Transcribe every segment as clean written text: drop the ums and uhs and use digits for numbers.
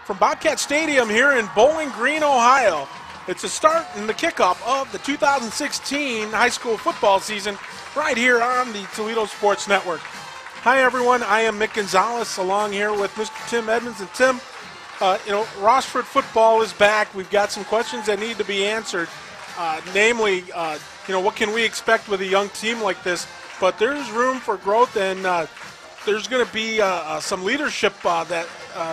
from Bobcat Stadium here in Bowling Green, Ohio. It's a start and the kickoff of the 2016 high school football season right here on the Toledo Sports Network. Hi, everyone. I am Mick Gonzalez, along here with Mr. Tim Edmonds. And Tim, Rossford football is back. We've got some questions that need to be answered, namely, what can we expect with a young team like this? But there's room for growth, and there's going to be some leadership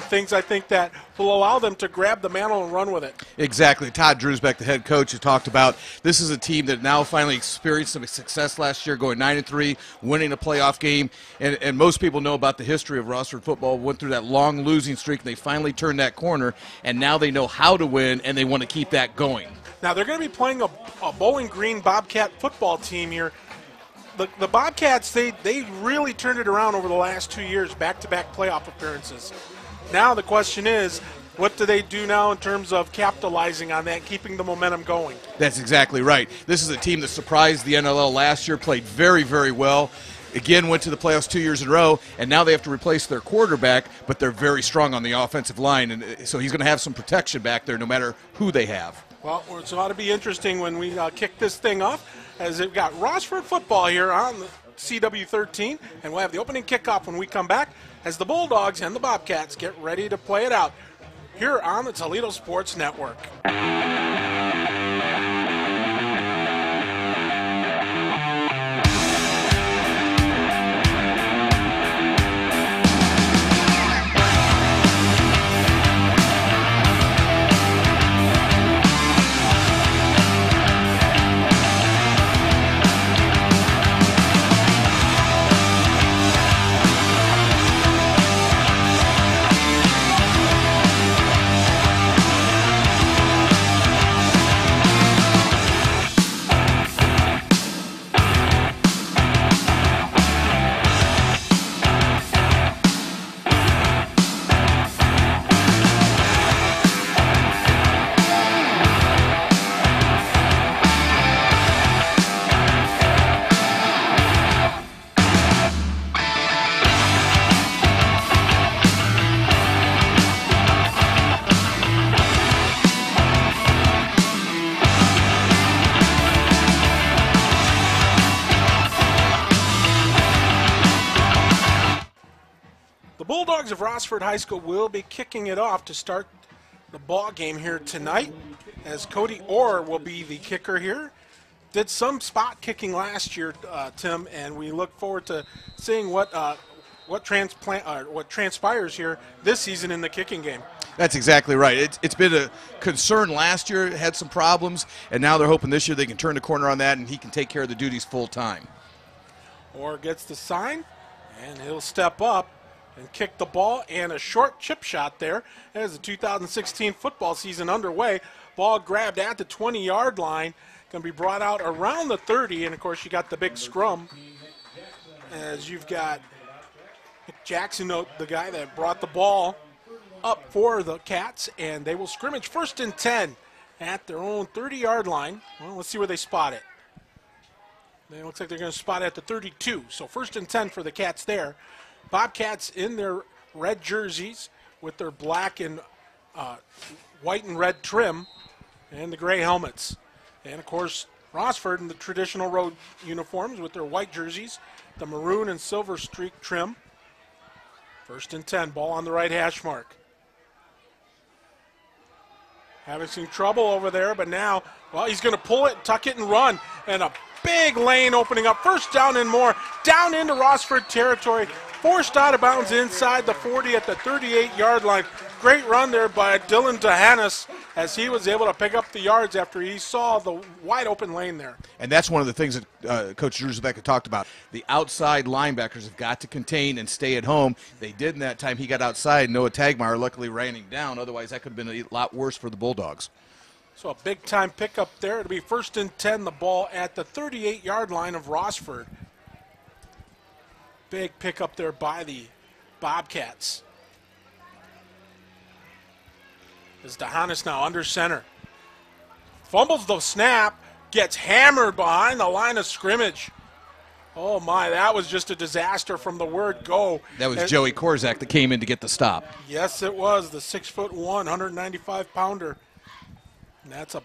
things, I think, that will allow them to grab the mantle and run with it. Exactly. Todd Drewsbeck, the head coach, has talked about this is a team that now finally experienced some success last year, going 9-3, winning a playoff game. And most people know about the history of Rossford football. Went through that long losing streak, and they finally turned that corner, and now they know how to win, and they want to keep that going. Now, they're going to be playing a Bowling Green Bobcat football team here. The Bobcats, they really turned it around over the last 2 years, back-to-back playoff appearances. Now the question is, what do they do now in terms of capitalizing on that, keeping the momentum going? That's exactly right. This is a team that surprised the NLL last year, played very, very well. Again, went to the playoffs 2 years in a row, and now they have to replace their quarterback, but they're very strong on the offensive line, and so he's going to have some protection back there no matter who they have. Well, it's ought to be interesting when we kick this thing off, as they've got Rossford football here on the CW13, and we'll have the opening kickoff when we come back as the Bulldogs and the Bobcats get ready to play it out here on the Toledo Sports Network. The Bulldogs of Rossford High School will be kicking it off to start the ball game here tonight, as Cody Orr will be the kicker here. Did some spot kicking last year, Tim, and we look forward to seeing what transpires here this season in the kicking game. That's exactly right. It's been a concern last year, it had some problems, and now they're hoping this year they can turn the corner on that and he can take care of the duties full time. Orr gets the sign, and he'll step up and kick the ball, and a short chip shot there as the 2016 football season underway. Ball grabbed at the 20-yard line, going to be brought out around the 30, and of course you got the big scrum as you've got Jackson, the guy that brought the ball up for the Cats, and they will scrimmage 1st and 10 at their own 30-yard line. Well, let's see where they spot it. It looks like they're going to spot it at the 32, so 1st and 10 for the Cats there. Bobcats in their red jerseys with their black and white and red trim and the gray helmets. And, of course, Rossford in the traditional road uniforms with their white jerseys, the maroon and silver streak trim. 1st and 10, ball on the right hash mark. Having some trouble over there, but now, well, he's going to pull it, tuck it, and run. And a big lane opening up. 1st down and more, down into Rossford territory. Forced out of bounds inside the 40 at the 38-yard line. Great run there by Dylan DeHannis as he was able to pick up the yards after he saw the wide open lane there. And that's one of the things that Coach Drewsbeck talked about. The outside linebackers have got to contain and stay at home. They did in that time. He got outside. Noah Tagmeyer luckily ran him down. Otherwise, that could have been a lot worse for the Bulldogs. So a big-time pickup there. It'll be 1st and 10, the ball at the 38-yard line of Rossford. Big pickup there by the Bobcats. As DeHannis now under center. Fumbles the snap, gets hammered behind the line of scrimmage. Oh, my, that was just a disaster from the word go. That was Joey Korzak that came in to get the stop. Yes, it was, the 6'1", 195-pounder. And that's a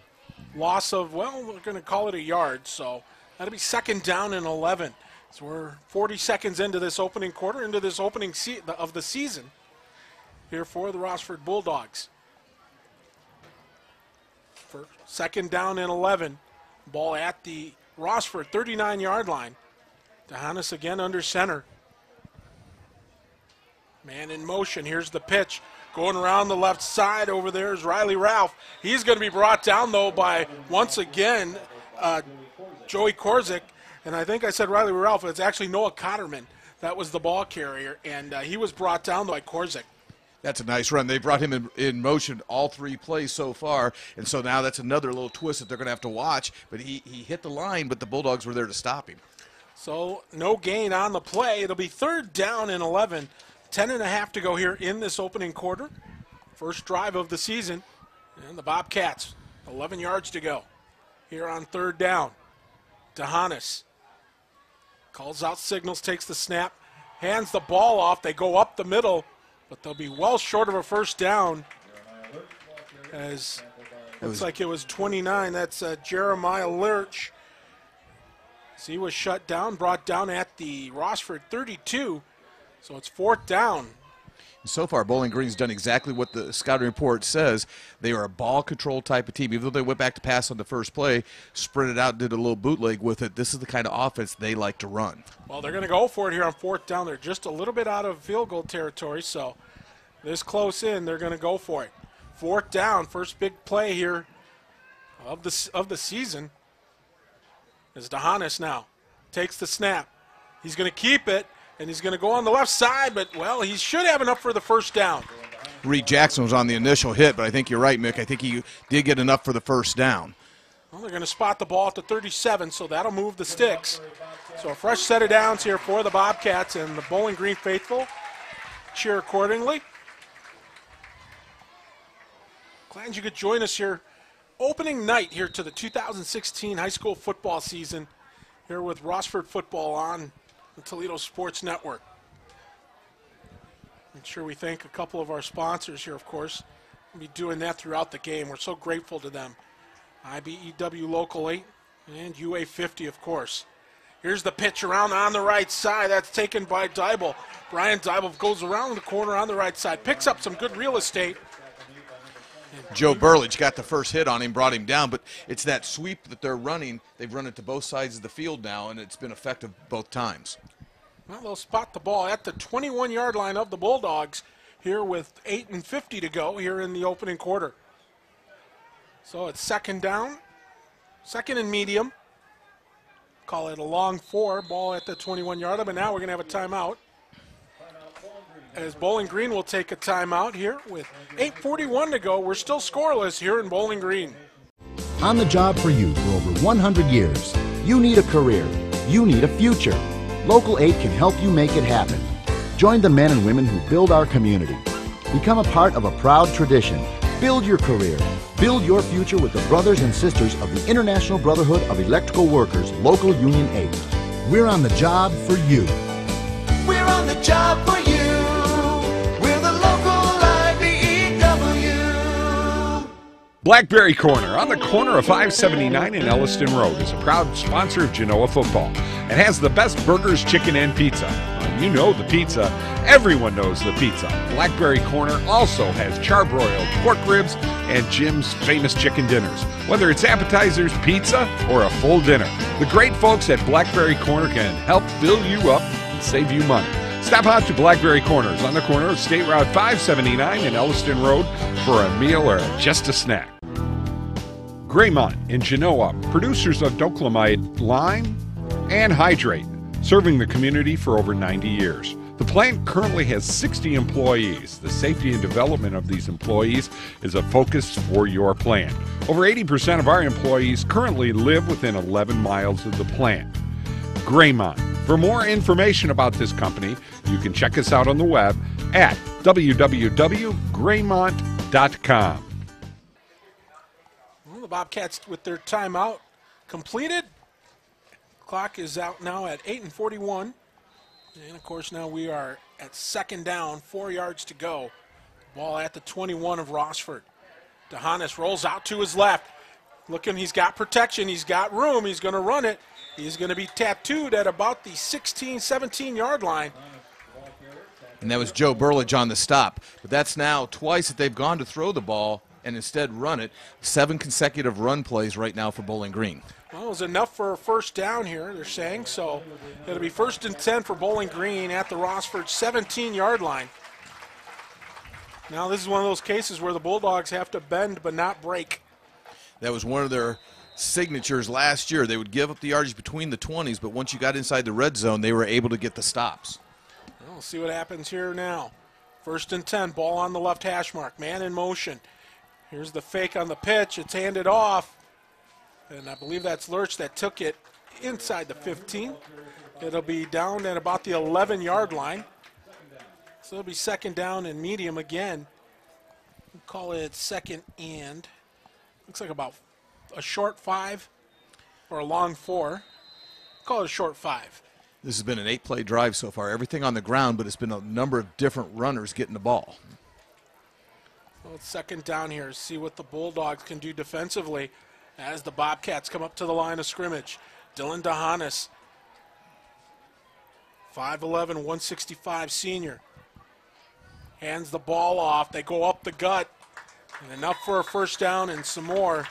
loss of, well, we're going to call it a yard, so that'll be second down and 11. So we're 40 seconds into this opening quarter, into this opening of the season here for the Rossford Bulldogs. For second down and 11, ball at the Rossford 39-yard line. DeHannes again under center. Man in motion. Here's the pitch. Going around the left side over there is Riley Ralph. He's going to be brought down, though, by, once again, Joey Korzak. And I think I said Riley Ralph. It's actually Noah Cotterman that was the ball carrier, and he was brought down by Korzak. That's a nice run. They brought him in motion all 3 plays so far, and so now that's another little twist that they're going to have to watch. But he hit the line, but the Bulldogs were there to stop him. So no gain on the play. It'll be third down and 11. 10.5 to go here in this opening quarter. First drive of the season. And the Bobcats, 11 yards to go here on third down. DeHannes calls out signals, takes the snap, hands the ball off. They go up the middle, but they'll be well short of a first down. As looks like it was 29. That's Jeremiah Lurch. So he was shut down, brought down at the Rossford 32. So it's fourth down. So far, Bowling Green's done exactly what the scouting report says. They are a ball control type of team. Even though they went back to pass on the first play, sprinted out, did a little bootleg with it, this is the kind of offense they like to run. Well, they're going to go for it here on fourth down. They're just a little bit out of field goal territory, so this close in, they're going to go for it. Fourth down, first big play here of the season is DeHannes now. Takes the snap. He's going to keep it. And he's going to go on the left side, but, well, he should have enough for the first down. Reed Jackson was on the initial hit, but I think you're right, Mick. I think he did get enough for the first down. Well, they're going to spot the ball at the 37, so that'll move the sticks. So a fresh set of downs here for the Bobcats, and the Bowling Green faithful cheer accordingly. Glad you could join us here. Opening night here to the 2016 high school football season here with Rossford football on the Toledo Sports Network. Make sure we thank a couple of our sponsors here, of course. We'll be doing that throughout the game. We're so grateful to them. IBEW Local 8 and UA50, of course. Here's the pitch around on the right side. That's taken by Dybel. Brian Dybel goes around the corner on the right side, picks up some good real estate. Joe Burlage got the first hit on him, brought him down, but it's that sweep that they're running. They've run it to both sides of the field now, and it's been effective both times. Well, they'll spot the ball at the 21-yard line of the Bulldogs here with 8:50 to go here in the opening quarter. So it's second down, second and medium. Call it a long 4, ball at the 21-yard line, but now we're going to have a timeout. As Bowling Green will take a timeout here with 8:41 to go. We're still scoreless here in Bowling Green. On the job for you for over 100 years. You need a career. You need a future. Local 8 can help you make it happen. Join the men and women who build our community. Become a part of a proud tradition. Build your career. Build your future with the brothers and sisters of the International Brotherhood of Electrical Workers, Local Union 8. We're on the job for you. We're on the job for you. We're the local IBEW. Blackberry Corner, on the corner of 579 and Elliston Road, is a proud sponsor of Genoa football and has the best burgers, chicken, and pizza. You know the pizza. Everyone knows the pizza. Blackberry Corner also has charbroiled pork ribs and Jim's famous chicken dinners. Whether it's appetizers, pizza, or a full dinner, the great folks at Blackberry Corner can help fill you up and save you money. Stop out to Blackberry Corners on the corner of State Route 579 and Elliston Road for a meal or just a snack. Graymont in Genoa, producers of Doclamide Lime and Hydrate, serving the community for over 90 years. The plant currently has 60 employees. The safety and development of these employees is a focus for your plant. Over 80% of our employees currently live within 11 miles of the plant. Graymont. For more information about this company, you can check us out on the web at www.graymont.com. Well, the Bobcats with their timeout completed. Clock is out now at 8:41. And, of course, now we are at second down, 4 yards to go. Ball at the 21 of Rossford. DeHanis rolls out to his left. Looking, he's got protection. He's got room. He's going to run it. He's going to be tattooed at about the 16, 17-yard line. And that was Joe Burlage on the stop. But that's now twice that they've gone to throw the ball and instead run it. 7 consecutive run plays right now for Bowling Green. Well, it was enough for a first down here, they're saying. So it'll be 1st and 10 for Bowling Green at the Rossford 17-yard line. Now this is one of those cases where the Bulldogs have to bend but not break. That was one of their signatures last year. They would give up the yardage between the 20s, but once you got inside the red zone, they were able to get the stops. We'll see what happens here now. 1st and 10, ball on the left hash mark, man in motion. Here's the fake on the pitch. It's handed off. And I believe that's Lurch that took it inside the 15. It'll be down at about the 11-yard line. So it'll be second down and medium again. We'll call it second and. Looks like about a short 5 or a long 4. Call it a short 5. This has been an 8-play drive so far. Everything on the ground, but it's been a number of different runners getting the ball. Well, it's second down here. See what the Bulldogs can do defensively as the Bobcats come up to the line of scrimmage. Dylan DeHanis, 5'11", 165 senior. Hands the ball off. They go up the gut. And enough for a first down and some more.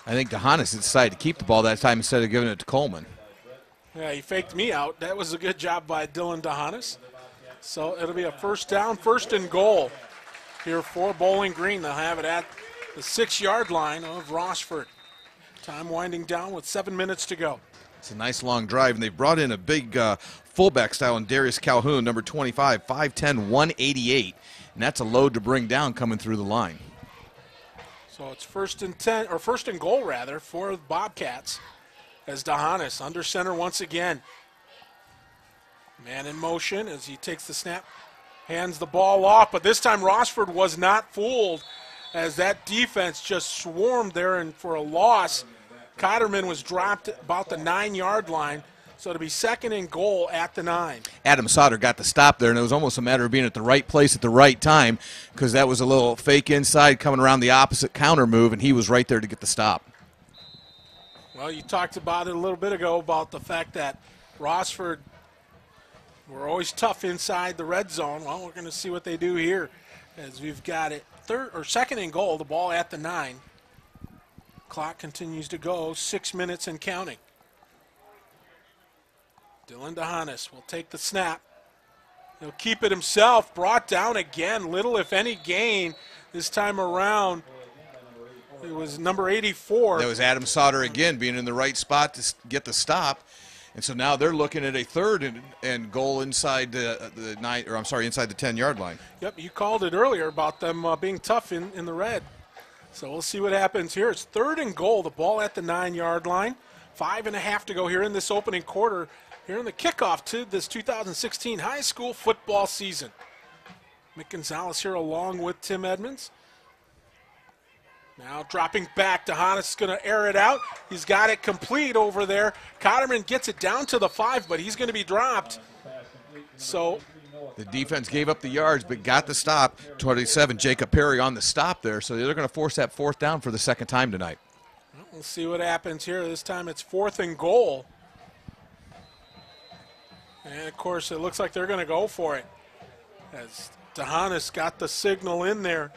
I think DeHanis decided to keep the ball that time instead of giving it to Coleman. Yeah, he faked me out. That was a good job by Dylan DeHanis. So it'll be a first down, 1st and goal here for Bowling Green. They'll have it at the 6-yard line of Rossford. Time winding down with 7 minutes to go. It's a nice long drive, and they've brought in a big fullback style in Darius Calhoun, number 25, 5'10", 188. And that's a load to bring down coming through the line. So it's 1st and 10, or 1st and goal rather, for the Bobcats as DeHanis under center once again. Man in motion as he takes the snap, hands the ball off, but this time Rossford was not fooled as that defense just swarmed there, and for a loss, Cotterman was dropped about the 9-yard line. So it'll be 2nd and goal at the 9. Adam Sauter got the stop there, and it was almost a matter of being at the right place at the right time because that was a little fake inside coming around the opposite counter move, and he was right there to get the stop. Well, you talked about it a little bit ago about the fact that Rossford were always tough inside the red zone. Well, we're going to see what they do here as we've got it 2nd and goal, the ball at the 9. Clock continues to go, 6 minutes and counting. Dylan DeHanis will take the snap. He'll keep it himself. Brought down again. Little, if any, gain this time around. It was number 84. That was Adam Sauter again being in the right spot to get the stop. And so now they're looking at a 3rd and goal inside the 9, or I'm sorry, inside the 10-yard line. Yep, you called it earlier about them being tough in the red. So we'll see what happens here. It's 3rd and goal. The ball at the 9-yard line. 5.5 to go here in this opening quarter. Here in the kickoff to this 2016 high school football season. Mick Gonzalez here along with Tim Edmonds. Now dropping back, DeHanis is going to air it out. He's got it complete over there. Cotterman gets it down to the 5, but he's going to be dropped. So the defense gave up the yards but got the stop. 27, Jacob Perry on the stop there, so they're going to force that 4th down for the 2nd time tonight. We'll see what happens here. This time it's 4th and goal. And, of course, it looks like they're going to go for it as DeHanis got the signal in there.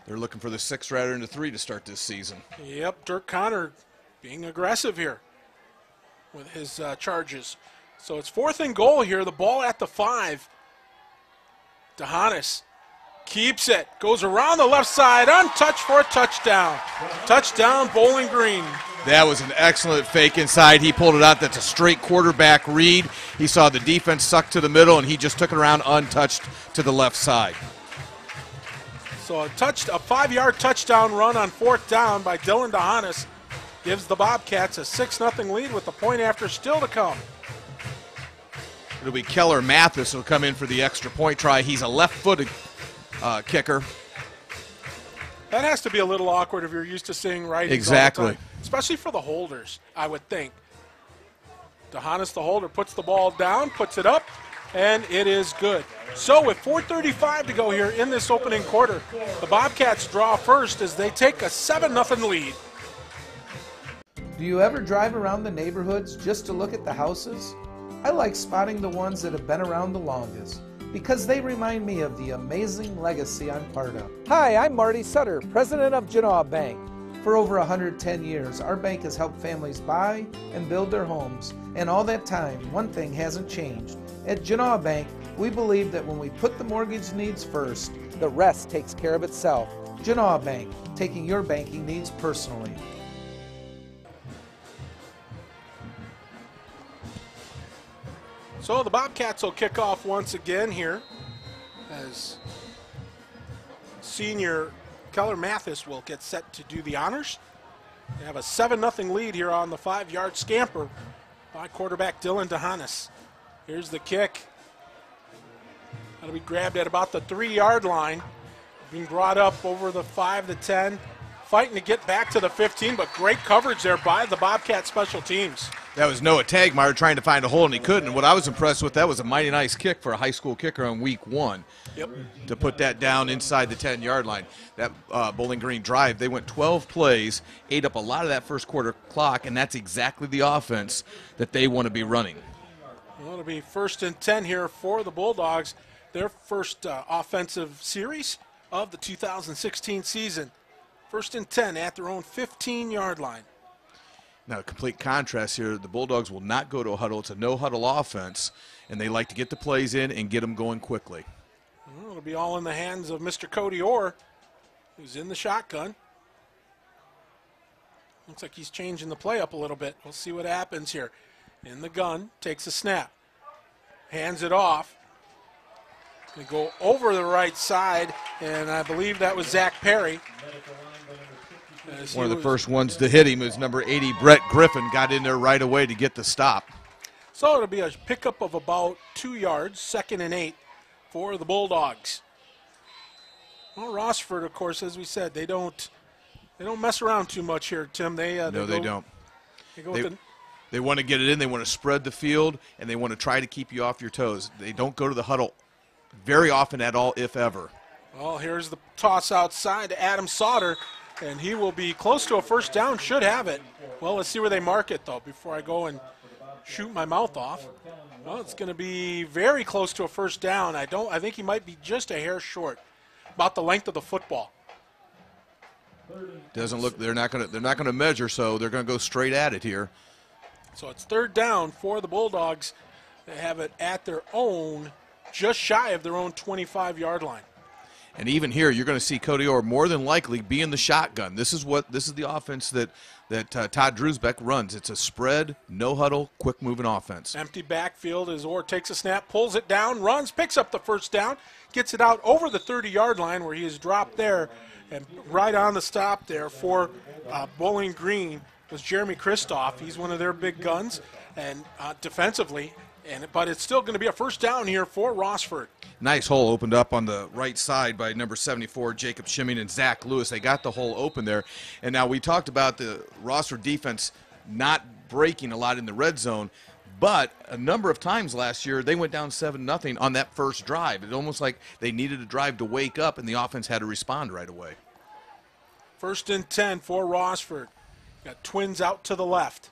They're looking for the 6 rather than the 3 to start this season. Yep, Dirk Connor being aggressive here with his charges. So it's 4th and goal here. The ball at the 5. DeHanis keeps it. Goes around the left side. Untouched for a touchdown. Touchdown, Bowling Green. That was an excellent fake inside. He pulled it out. That's a straight quarterback read. He saw the defense suck to the middle, and he just took it around untouched to the left side. So a 5-yard touchdown run on 4th down by Dylan DeHanis gives the Bobcats a 6-0 lead with the point after still to come. It'll be Keller Mathis who'll come in for the extra point try. He's a left-footed kicker. That has to be a little awkward if you're used to seeing righties exactly. all the time, especially for the holders, I would think. DeHanis, the holder, puts the ball down, puts it up, and it is good. So with 4:35 to go here in this opening quarter, the Bobcats draw first as they take a 7-0 lead. Do you ever drive around the neighborhoods just to look at the houses? I like spotting the ones that have been around the longest because they remind me of the amazing legacy I'm part of. Hi, I'm Marty Sutter, president of Genoa Bank. For over 110 years, our bank has helped families buy and build their homes, and all that time, one thing hasn't changed. At Genoa Bank, we believe that when we put the mortgage needs first, the rest takes care of itself. Genoa Bank, taking your banking needs personally. So the Bobcats will kick off once again here as senior Keller Mathis will get set to do the honors. They have a 7-0 lead here on the 5-yard scamper by quarterback Dylan DeHanis. Here's the kick. That'll be grabbed at about the 3-yard line. Being brought up over the 5 to 10. Fighting to get back to the 15, but great coverage there by the Bobcat special teams. That was Noah Tagmeyer trying to find a hole, and he couldn't. And what I was impressed with, that was a mighty nice kick for a high school kicker on week 1. Yep. To put that down inside the 10-yard line. That Bowling Green drive, they went 12 plays, ate up a lot of that first quarter clock, and that's exactly the offense that they want to be running. Well, it'll be 1st and 10 here for the Bulldogs. Their first offensive series of the 2016 season. 1st and 10 at their own 15-yard line. Now, a complete contrast here. The Bulldogs will not go to a huddle. It's a no-huddle offense, and they like to get the plays in and get them going quickly. Well, it'll be all in the hands of Mr. Cody Orr, who's in the shotgun. Looks like he's changing the play up a little bit. We'll see what happens here. In the gun, takes a snap, hands it off. They go over the right side, and I believe that was Zach Perry. One of the first ones to hit him is number 80, Brett Griffin, got in there right away to get the stop. So it'll be a pickup of about 2 yards, 2nd and 8 for the Bulldogs. Well, Rossford, of course, as we said, they don't mess around too much here, Tim. They don't. They want to get it in. They want to spread the field, and they want to try to keep you off your toes. They don't go to the huddle very often at all, if ever. Well, here's the toss outside to Adam Sauter, and he will be close to a 1st down, should have it. Well, let's see where they mark it, though, before I go and shoot my mouth off. Well, it's going to be very close to a 1st down. I think he might be just a hair short, about the length of the football. Doesn't look. They're not going to measure, so they're going to go straight at it here. So it's 3rd down for the Bulldogs. They have it at their own, just shy of their own 25-yard line. And even here, you're going to see Cody Orr more than likely be in the shotgun. This is the offense that Todd Drusbeck runs. It's a spread, no huddle, quick moving offense. Empty backfield as Orr takes a snap, pulls it down, runs, picks up the 1st down, gets it out over the 30-yard line where he is dropped there, and right on the stop there for Bowling Green was Jeremy Kristoff. He's one of their big guns, and defensively. But it's still going to be a 1st down here for Rossford. Nice hole opened up on the right side by number 74, Jacob Shimming and Zach Lewis. They got the hole open there. And now we talked about the Rossford defense not breaking a lot in the red zone, but a number of times last year they went down 7-0 on that first drive. It's almost like they needed a drive to wake up, and the offense had to respond right away. 1st and 10 for Rossford. Got twins out to the left.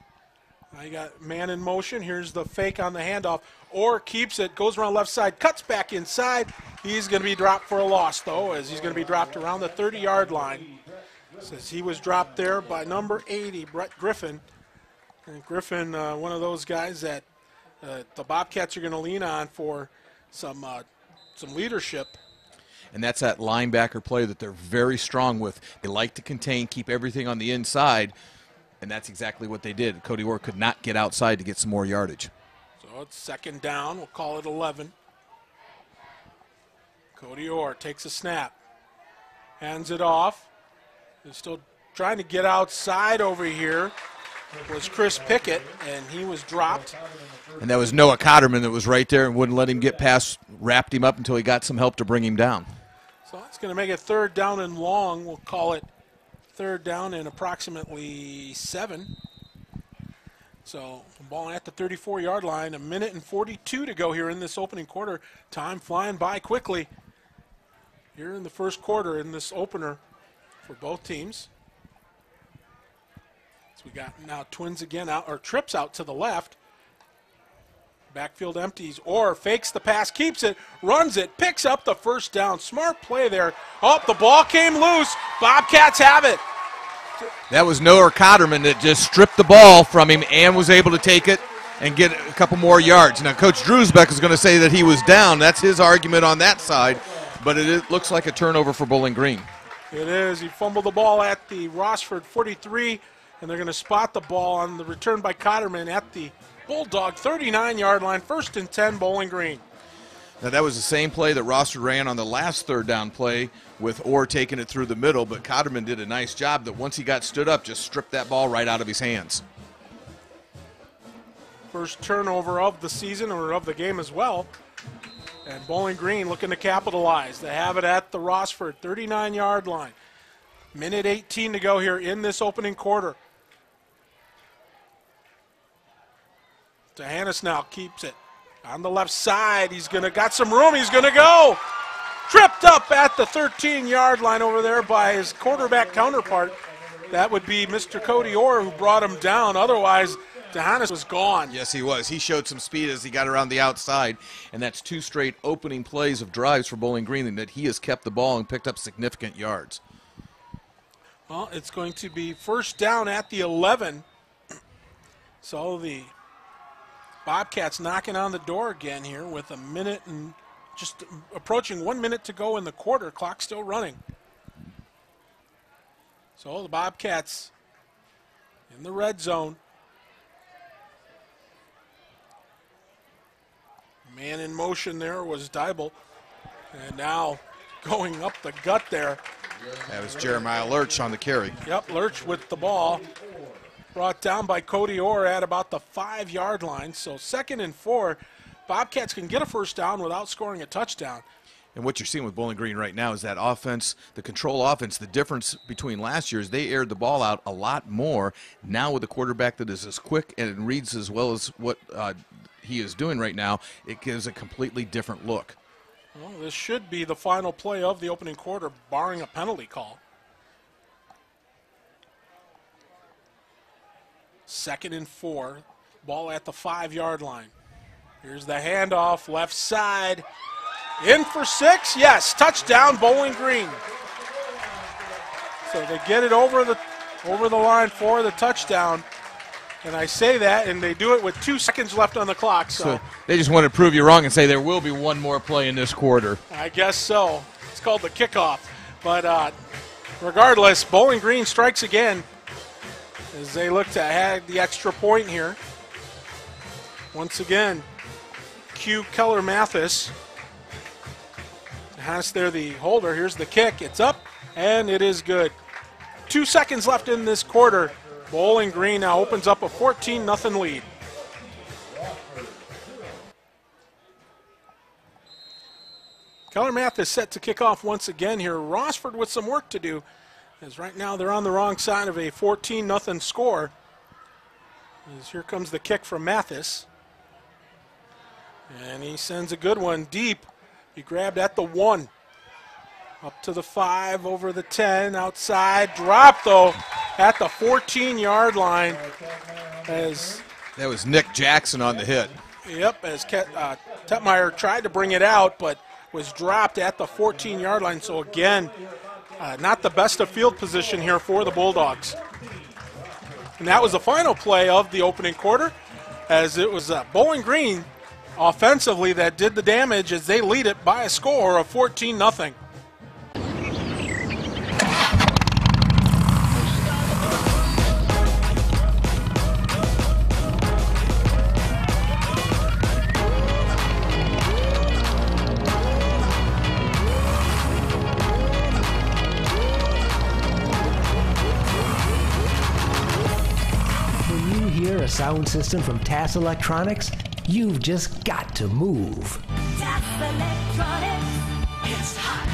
I got man in motion. Here's the fake on the handoff. Orr keeps it, goes around left side, cuts back inside. He's going to be dropped for a loss, though, as he's going to be dropped around the 30-yard line. Says he was dropped there by number 80, Brett Griffin. And Griffin, one of those guys that the Bobcats are going to lean on for some leadership. And that's that linebacker play that they're very strong with. They like to contain, keep everything on the inside. And that's exactly what they did. Cody Orr could not get outside to get some more yardage. So it's 2nd down. We'll call it 11. Cody Orr takes a snap. Hands it off. They're still trying to get outside over here. Was Chris Pickett, and he was dropped. And that was Noah Cotterman that was right there and wouldn't let him get past, wrapped him up until he got some help to bring him down. So it's going to make it 3rd down and long. We'll call it 3rd down and approximately 7. So ball at the 34-yard line, 1:42 to go here in this opening quarter. Time flying by quickly here in the first quarter in this opener for both teams. So we got now Twins again out, or trips out to the left. Backfield empties, or fakes the pass, keeps it, runs it, picks up the first down. Smart play there. Oh, the ball came loose. Bobcats have it. That was Noah Cotterman that just stripped the ball from him and was able to take it and get a couple more yards. Now, Coach Drewsbeck is going to say that he was down. That's his argument on that side, but it looks like a turnover for Bowling Green. It is. He fumbled the ball at the Rossford 43, and they're going to spot the ball on the return by Cotterman at the Bulldog 39-yard line. 1st and 10, Bowling Green. Now, that was the same play that Rossford ran on the last third down play with Orr taking it through the middle, but Cotterman did a nice job that once he got stood up, just stripped that ball right out of his hands. First turnover of the season, or of the game as well. And Bowling Green looking to capitalize. They have it at the Rossford 39-yard line. 1:18 to go here in this opening quarter. Johannes now keeps it on the left side. He's got some room. He's going to go. Tripped up at the 13-yard line over there by his quarterback counterpart. That would be Mr. Cody Orr, who brought him down. Otherwise, Johannes was gone. Yes, he was. He showed some speed as he got around the outside, and that's 2 straight opening plays of drives for Bowling Green that he has kept the ball and picked up significant yards. Well, it's going to be first down at the 11. So the Bobcats knocking on the door again here with a minute and just approaching 1 minute to go in the quarter. Clock still running. So the Bobcats in the red zone. Man in motion there was Dybel. And now going up the gut there. That was Jeremiah Lurch on the carry. Yep, Lurch with the ball. Brought down by Cody Orr at about the 5-yard line. So 2nd and 4. Bobcats can get a first down without scoring a touchdown. And what you're seeing with Bowling Green right now is that offense, the control offense, the difference between last year is they aired the ball out a lot more. Now with a quarterback that is as quick and reads as well as what he is doing right now, it gives a completely different look. Well, this should be the final play of the opening quarter, barring a penalty call. 2nd and 4, ball at the 5-yard line. Here's the handoff, left side. In for 6, yes, touchdown Bowling Green. So they get it over the line for the touchdown. And I say that, and they do it with 2 seconds left on the clock. So they just want to prove you wrong and say there will be one more play in this quarter. I guess so. It's called the kickoff. But regardless, Bowling Green strikes again as they look to add the extra point here. Once again, Q. Keller Mathis has there the holder. Here's the kick. It's up, and it is good. 2 seconds left in this quarter. Bowling Green now opens up a 14-0 lead. Keller Mathis set to kick off once again here. Rossford with some work to do, as right now they're on the wrong side of a 14-0 score. As here comes the kick from Mathis. And he sends a good one deep. He grabbed at the 1. Up to the 5, over the 10, outside. Drop, though, at the 14-yard line. As that was Nick Jackson on the hit. Yep, as Tetmeyer tried to bring it out, but was dropped at the 14-yard line. So, again, not the best of field position here for the Bulldogs. And that was the final play of the opening quarter, as it was Bowling Green offensively that did the damage as they lead it by a score of 14-0. When you hear a sound system from TAS Electronics, you've just got to move. TAS Electronics, it's hot.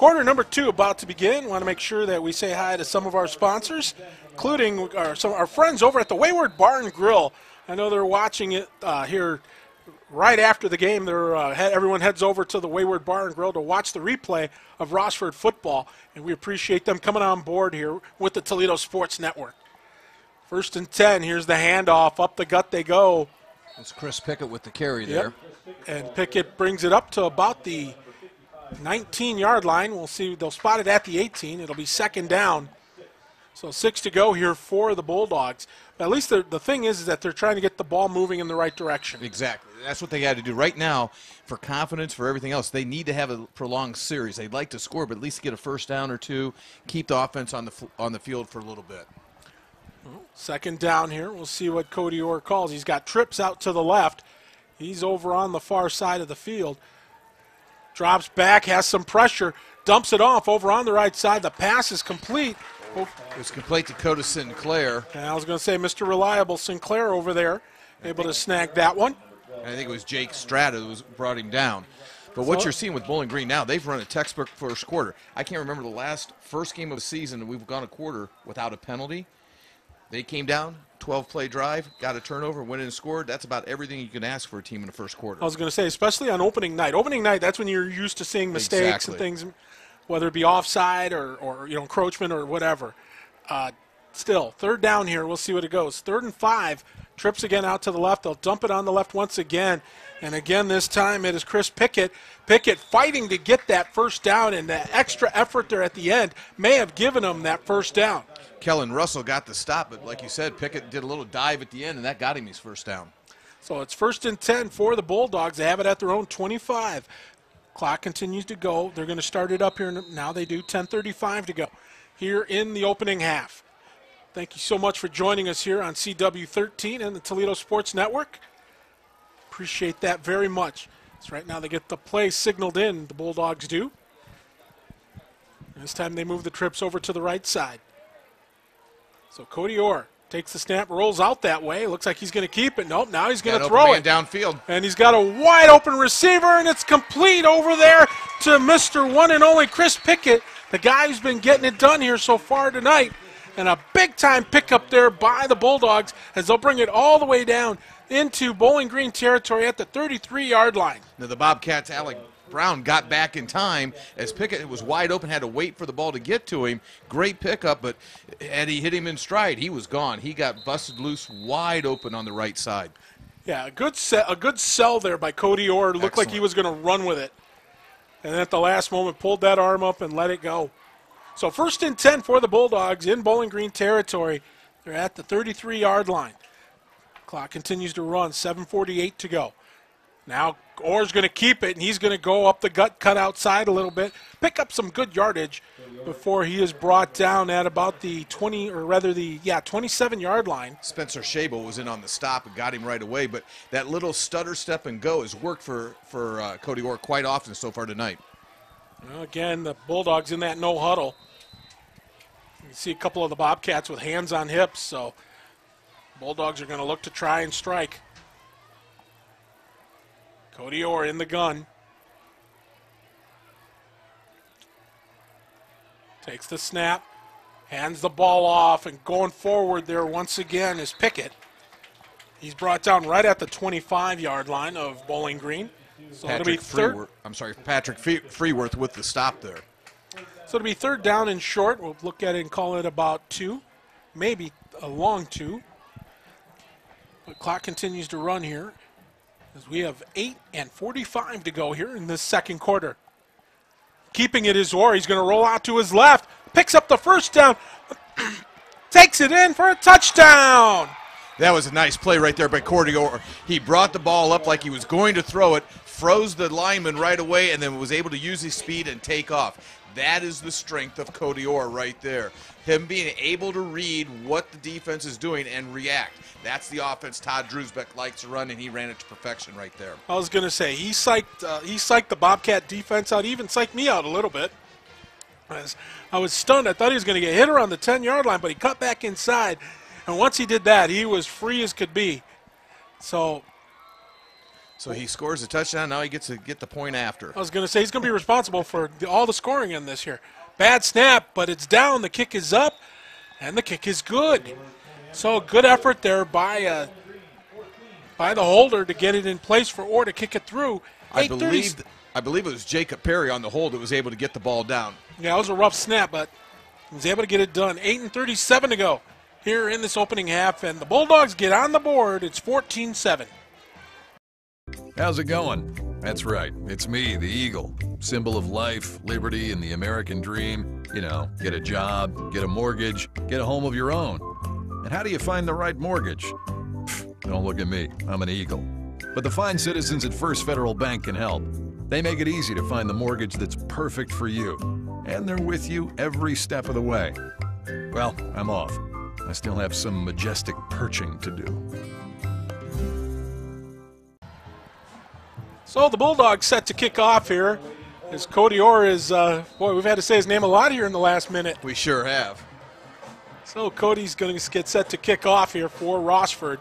Quarter number 2 about to begin. Want to make sure that we say hi to some of our sponsors, including some of our friends over at the Wayward Bar and Grill. I know they're watching it here right after the game. Everyone heads over to the Wayward Bar and Grill to watch the replay of Rossford football, and we appreciate them coming on board here with the Toledo Sports Network. 1st and 10. Here's the handoff. Up the gut they go. It's Chris Pickett with the carry there. And Pickett brings it up to about the 19-yard line. We'll see. They'll spot it at the 18. It'll be 2nd down. So 6 to go here for the Bulldogs. But at least the thing is that they're trying to get the ball moving in the right direction. Exactly. That's what they got to do right now for confidence, for everything else. They need to have a prolonged series. They'd like to score, but at least get a 1st down or 2, keep the offense on the field for a little bit. 2nd down here. We'll see what Cody Orr calls. He's got trips out to the left. He's over on the far side of the field. Drops back, has some pressure, dumps it off over on the right side. The pass is complete. It's complete to Coda Sinclair. And I was going to say Mr. Reliable Sinclair over there, able to snag that one. And I think it was Jake Strata who brought him down. But what you're seeing with Bowling Green now, they've run a textbook first quarter. I can't remember the first game of the season we've gone a quarter without a penalty. They came down, 12-play drive, got a turnover, went in and scored. That's about everything you can ask for a team in the first quarter. I was going to say, especially on opening night. Opening night, that's when you're used to seeing mistakes and things, whether it be offside or encroachment or whatever. Still, 3rd down here. We'll see what it goes. 3rd and 5. Trips again out to the left. They'll dump it on the left once again. And again this time it is Chris Pickett. Pickett fighting to get that 1st down, and that extra effort there at the end may have given him that 1st down. Kellen Russell got the stop, but like you said, Pickett did a little dive at the end, and that got him his 1st down. So it's 1st and 10 for the Bulldogs. They have it at their own 25. Clock continues to go. They're going to start it up here now. They do. 10:35 to go here in the opening half. Thank you so much for joining us here on CW13 and the Toledo Sports Network. Appreciate that very much. So right now they get the play signaled in, the Bulldogs do. This time they move the trips over to the right side. So Cody Orr takes the snap, rolls out that way. Looks like he's going to keep it. Nope, now he's going to throw it. Downfield. And he's got a wide open receiver, and it's complete over there to Mr. One and Only Chris Pickett, the guy who's been getting it done here so far tonight. And a big-time pickup there by the Bulldogs as they'll bring it all the way down into Bowling Green territory at the 33-yard line. Now the Bobcats, Alec Brown, got back in time as Pickett was wide open, had to wait for the ball to get to him. Great pickup, but had he hit him in stride, he was gone. He got busted loose wide open on the right side. Yeah, a good sell there by Cody Orr. Looked like he was going to run with it. And then at the last moment pulled that arm up and let it go. So 1st and 10 for the Bulldogs in Bowling Green territory. They're at the 33-yard line. Clock continues to run, 7:48 to go. Now Orr's going to keep it, and he's going to go up the gut, cut outside a little bit, pick up some good yardage before he is brought down at about the 27-yard line. Spencer Shable was in on the stop and got him right away, but that little stutter, step, and go has worked for Cody Orr quite often so far tonight. Well, again, the Bulldogs in that no huddle. You see a couple of the Bobcats with hands on hips, so Bulldogs are going to look to try and strike. Cody Orr in the gun. Takes the snap, hands the ball off, and going forward there once again is Pickett. He's brought down right at the 25-yard line of Bowling Green. So Patrick Freeworth with the stop there. So it'll be 3rd down and short. We'll look at it and call it about 2, maybe a long 2. The clock continues to run here as we have 8:45 to go here in this 2nd quarter. Keeping it is Orr. He's going to roll out to his left, picks up the 1st down, takes it in for a touchdown. That was a nice play right there by Cody Orr. He brought the ball up like he was going to throw it, froze the lineman right away, and then was able to use his speed and take off. That is the strength of Cody Orr right there. Him being able to read what the defense is doing and react. That's the offense Todd Drusbeck likes to run, and he ran it to perfection right there. I was going to say, he psyched the Bobcat defense out. He even psyched me out a little bit. I was stunned. I thought he was going to get hit around the 10-yard line, but he cut back inside. And once he did that, he was free as could be. So So he scores a touchdown. Now he gets to get the point after. I was going to say he's going to be responsible for all the scoring in this here. Bad snap, but it's down. The kick is up, and the kick is good. So good effort there by the holder to get it in place for Orr to kick it through. I believe it was Jacob Perry on the hold that was able to get the ball down. Yeah, it was a rough snap, but he was able to get it done. 8:37 to go here in this opening half, and the Bulldogs get on the board. It's 14-7. How's it going? That's right. It's me, the Eagle. Symbol of life, liberty, and the American dream. You know, get a job, get a mortgage, get a home of your own. And how do you find the right mortgage? Don't look at me. I'm an Eagle. But the fine citizens at First Federal Bank can help. They make it easy to find the mortgage that's perfect for you. And they're with you every step of the way. Well, I'm off. I still have some majestic perching to do. So the Bulldogs set to kick off here as Cody Orr is, boy, we've had to say his name a lot here in the last minute. We sure have. So Cody's going to get set to kick off here for Rossford.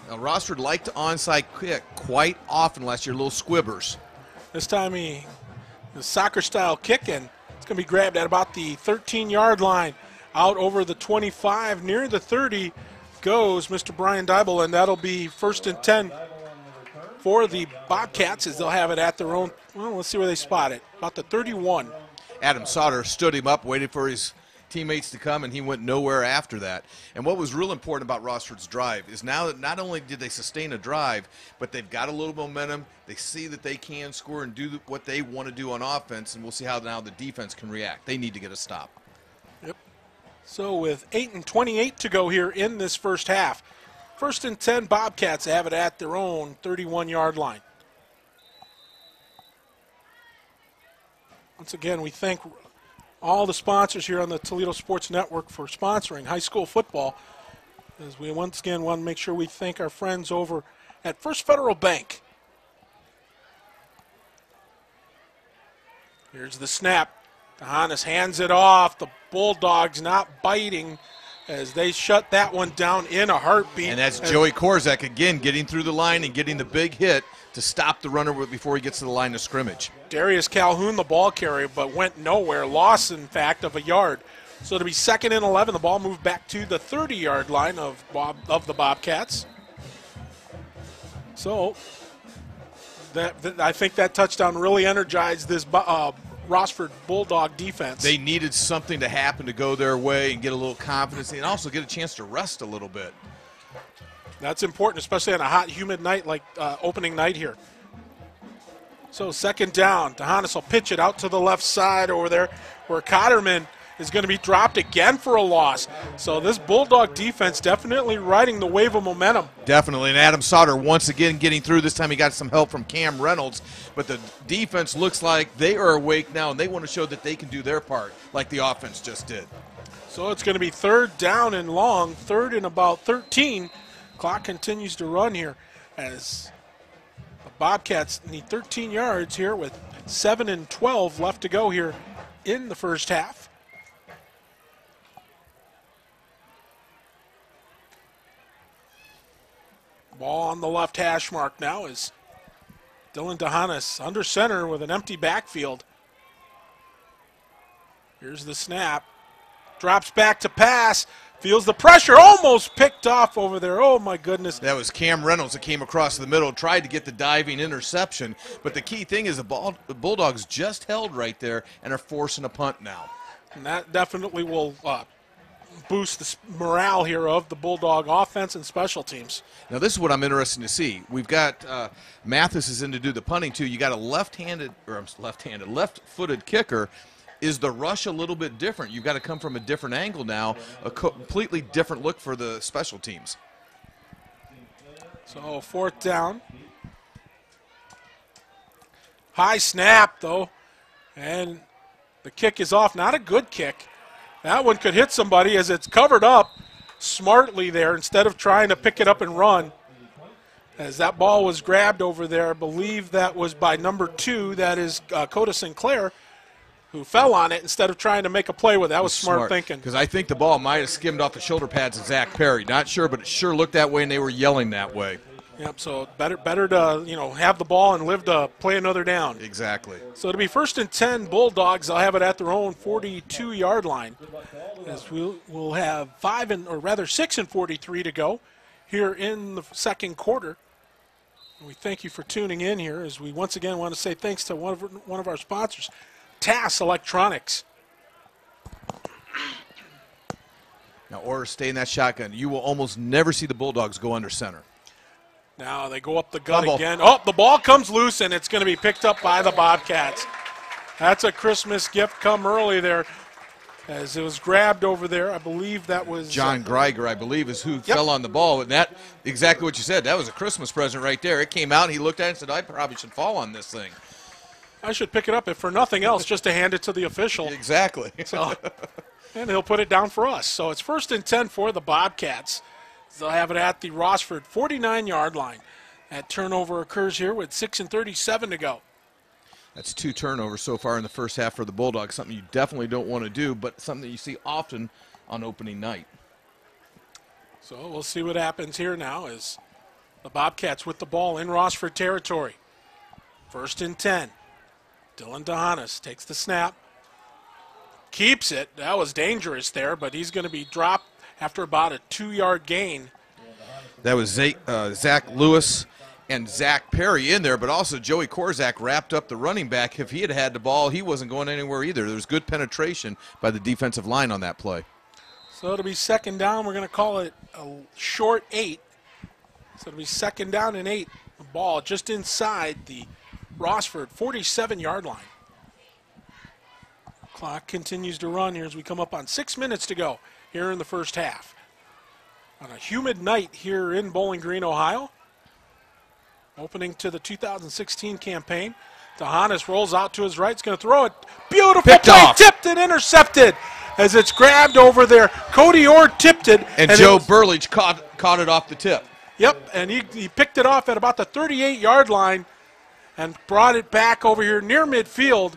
Now, Rossford liked to onside kick quite often last year, little squibbers. This time the soccer-style kick, and it's going to be grabbed at about the 13-yard line. Out over the 25, near the 30 goes Mr. Brian Dybel, and that'll be 1st and 10 for the Bobcats as they'll have it at their own. Well, let's see where they spot it. About the 31. Adam Sauter stood him up, waited for his teammates to come, and he went nowhere after that. And what was real important about Rossford's drive is now that not only did they sustain a drive, but they've got a little momentum. They see that they can score and do what they want to do on offense, and we'll see how now the defense can react. They need to get a stop. Yep. So with 8:28 to go here in this first half, 1st and 10 Bobcats have it at their own 31-yard line. Once again, we thank all the sponsors here on the Toledo Sports Network for sponsoring high school football. As we once again want to make sure we thank our friends over at First Federal Bank. Here's the snap. DeHanis hands it off. The Bulldogs not biting as they shut that one down in a heartbeat. And that's Joey Korzak again getting through the line and getting the big hit to stop the runner before he gets to the line of scrimmage. Darius Calhoun, the ball carrier, but went nowhere. Loss, in fact, of a yard. So to be 2nd and 11, the ball moved back to the 30-yard line of the Bobcats. So I think that touchdown really energized this Rossford Bulldog defense. They needed something to happen to go their way and get a little confidence and also get a chance to rest a little bit. That's important, especially on a hot, humid night like opening night here. So 2nd down. DeHanis will pitch it out to the left side over there where Cotterman is going to be dropped again for a loss. So this Bulldog defense definitely riding the wave of momentum. Definitely, and Adam Sauter once again getting through. This time he got some help from Cam Reynolds, but the defense looks like they are awake now, and they want to show that they can do their part like the offense just did. So it's going to be 3rd down and long, 3rd and about 13. Clock continues to run here as the Bobcats need 13 yards here with 7 and 12 left to go here in the first half. Ball on the left hash mark now is Dylan DeHanis under center with an empty backfield. Here's the snap. Drops back to pass. Feels the pressure. Almost picked off over there. Oh, my goodness. That was Cam Reynolds that came across the middle, tried to get the diving interception. But the key thing is the Bulldogs just held right there and are forcing a punt now. And that definitely will boost the morale here of the Bulldog offense and special teams. Now this is what I'm interested to see. We've got Mathis is in to do the punting too. You got a left-footed kicker. Is the rush a little bit different? You've got to come from a different angle now, a completely different look for the special teams. So 4th down. High snap though, and the kick is off. Not a good kick. That one could hit somebody as it's covered up smartly there instead of trying to pick it up and run. As that ball was grabbed over there, I believe that was by number 2, that is Coda Sinclair, who fell on it instead of trying to make a play with it. That was smart thinking. Because I think the ball might have skimmed off the shoulder pads of Zach Perry. Not sure, but it sure looked that way, and they were yelling that way. Yep, so better to, have the ball and live to play another down. Exactly. So it'll be 1st and 10 Bulldogs. They'll have it at their own 42-yard line. As we'll have 6 and 43 to go here in the second quarter. And we thank you for tuning in here, as we once again want to say thanks to one of our sponsors, TAS Electronics. Now, or stay in that shotgun. You will almost never see the Bulldogs go under center. Now they go up the gut again. Oh, the ball comes loose, and it's going to be picked up by the Bobcats. That's a Christmas gift come early there, as it was grabbed over there. I believe that was John Greiger, I believe, is who fell on the ball. And that, exactly what you said, that was a Christmas present right there. It came out, and he looked at it and said, I probably should fall on this thing. I should pick it up, if for nothing else, just to hand it to the official. Exactly. So, and he'll put it down for us. So it's 1st and 10 for the Bobcats. They'll have it at the Rossford 49-yard line. That turnover occurs here with 6 and 37 to go. That's 2 turnovers so far in the first half for the Bulldogs, something you definitely don't want to do, but something you see often on opening night. So we'll see what happens here now, as the Bobcats with the ball in Rossford territory. 1st and 10. Dylan DeHanas takes the snap. Keeps it. That was dangerous there, but he's going to be dropped after about a 2-yard gain. That was Zach Lewis and Zach Perry in there, but also Joey Korzak wrapped up the running back. If he had had the ball, he wasn't going anywhere either. There was good penetration by the defensive line on that play. So it'll be 2nd down. We're going to call it a short 8. So it'll be 2nd down and 8. The ball just inside the Rossford 47-yard line. Clock continues to run here as we come up on 6 minutes to go here in the first half. On a humid night here in Bowling Green, Ohio. Opening to the 2016 campaign. DeHanas rolls out to his right. He's going to throw it. Beautiful Picked play. off. Tipped and intercepted as it's grabbed over there. Cody Orr tipped it. And Joe Burlich caught it off the tip. Yep, and he picked it off at about the 38-yard line and brought it back over here near midfield.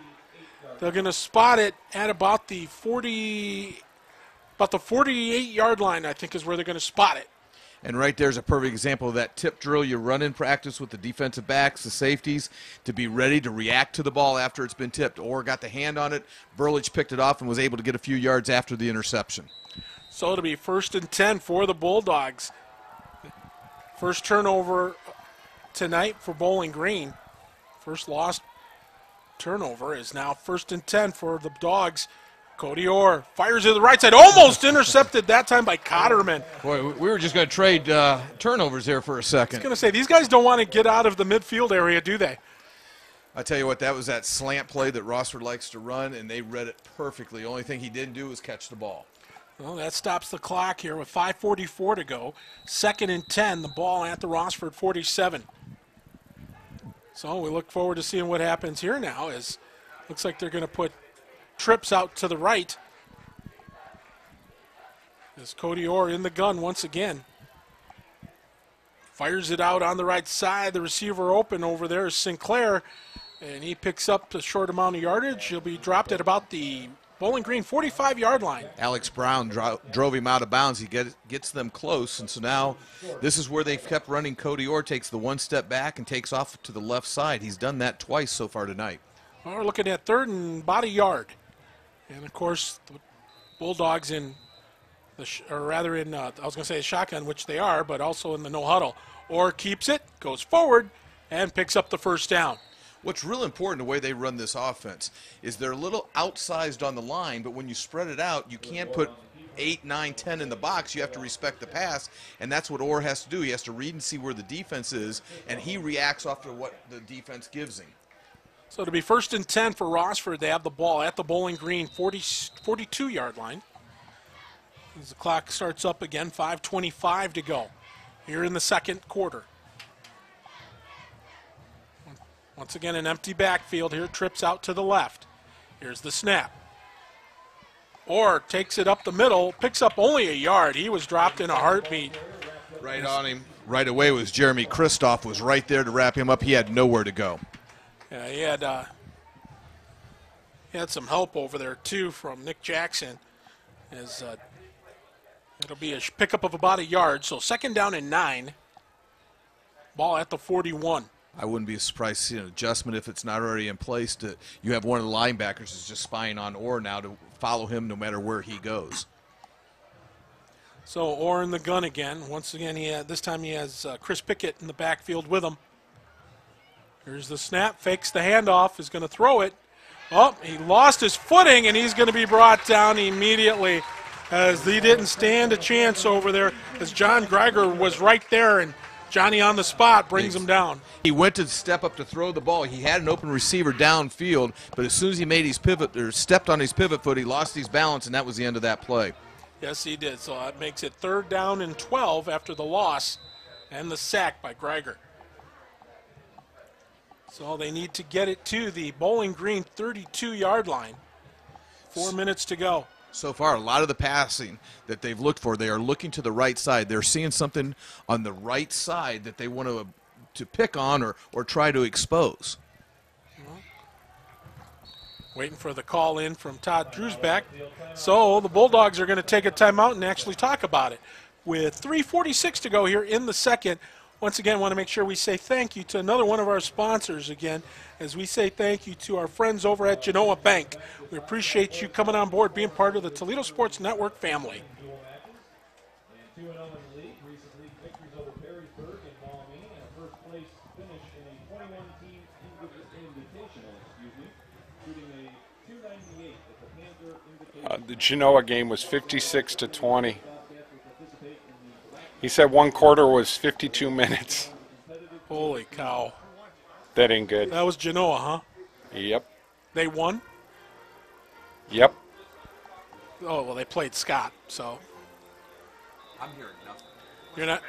They're going to spot it at about the 48-yard line, I think, is where they're going to spot it. And right there's a perfect example of that tip drill you run in practice with the defensive backs, the safeties, to be ready to react to the ball after it's been tipped. Orr got the hand on it. Burlich picked it off and was able to get a few yards after the interception. So it'll be 1st and 10 for the Bulldogs. First turnover tonight for Bowling Green. First lost turnover is now 1st and 10 for the Dogs. Cody Orr fires to the right side, almost intercepted that time by Cotterman. Boy, we were just going to trade turnovers there for a second. I was going to say, these guys don't want to get out of the midfield area, do they? I tell you what, that was that slant play that Rossford likes to run, and they read it perfectly. The only thing he didn't do was catch the ball. Well, that stops the clock here with 5:44 to go. 2nd and 10, the ball at the Rossford 47. So we look forward to seeing what happens here now, as looks like they're going to put trips out to the right. As Cody Orr in the gun once again. Fires it out on the right side. The receiver open over there is Sinclair, and he picks up a short amount of yardage. He'll be dropped at about the Bowling Green 45-yard line. Alex Brown drove him out of bounds. He gets them close, and so now this is where they've kept running. Cody Orr takes the one step back and takes off to the left side. He's done that twice so far tonight. Well, we're looking at 3rd and about a yard. And, of course, the Bulldogs in I was going to say a shotgun, which they are, but also in the no huddle. Orr keeps it, goes forward, and picks up the 1st down. What's real important the way they run this offense is they're a little outsized on the line, but when you spread it out, you can't put 8, 9, 10 in the box. You have to respect the pass, and that's what Orr has to do. He has to read and see where the defense is, and he reacts off to what the defense gives him. So it'll be 1st and 10 for Rossford. They have the ball at the Bowling Green 42-yard line. As the clock starts up again, 5:25 to go here in the second quarter. Once again, an empty backfield here. Trips out to the left. Here's the snap. Orr takes it up the middle, picks up only a yard. He was dropped in a heartbeat. Right on him right away was Jeremy Kristoff, was right there to wrap him up. He had nowhere to go. Yeah, he had some help over there, too, from Nick Jackson. As it'll be a pickup of about a yard. So 2nd down and 9. Ball at the 41. I wouldn't be surprised to see an adjustment if it's not already in place. You have one of the linebackers is just spying on Orr now to follow him no matter where he goes. So Orr in the gun again. Once again, this time he has Chris Pickett in the backfield with him. Here's the snap, fakes the handoff, is going to throw it. Oh, he lost his footing, and he's going to be brought down immediately as he didn't stand a chance over there as John Greiger was right there, and Johnny on the spot brings him down. He went to step up to throw the ball. He had an open receiver downfield, but as soon as he made his pivot or stepped on his pivot foot, he lost his balance, and that was the end of that play. Yes, he did. So that makes it 3rd down and 12 after the loss and the sack by Greiger. So they need to get it to the Bowling Green 32-yard line. 4 minutes to go. So far, a lot of the passing that they've looked for, they are looking to the right side. They're seeing something on the right side that they want to pick on or try to expose. Waiting for the call in from Todd Drewsback. So the Bulldogs are going to take a timeout and actually talk about it. With 3:46 to go here in the second, once again, want to make sure we say thank you to another one of our sponsors again, as we say thank you to our friends over at Genoa Bank. We appreciate you coming on board, being part of the Toledo Sports Network family. The Genoa game was 56-20. He said one quarter was 52 minutes. Holy cow. That ain't good. That was Genoa, huh? Yep. They won? Yep. Oh, well, they played Scott, so. I'm hearing nothing. You're not?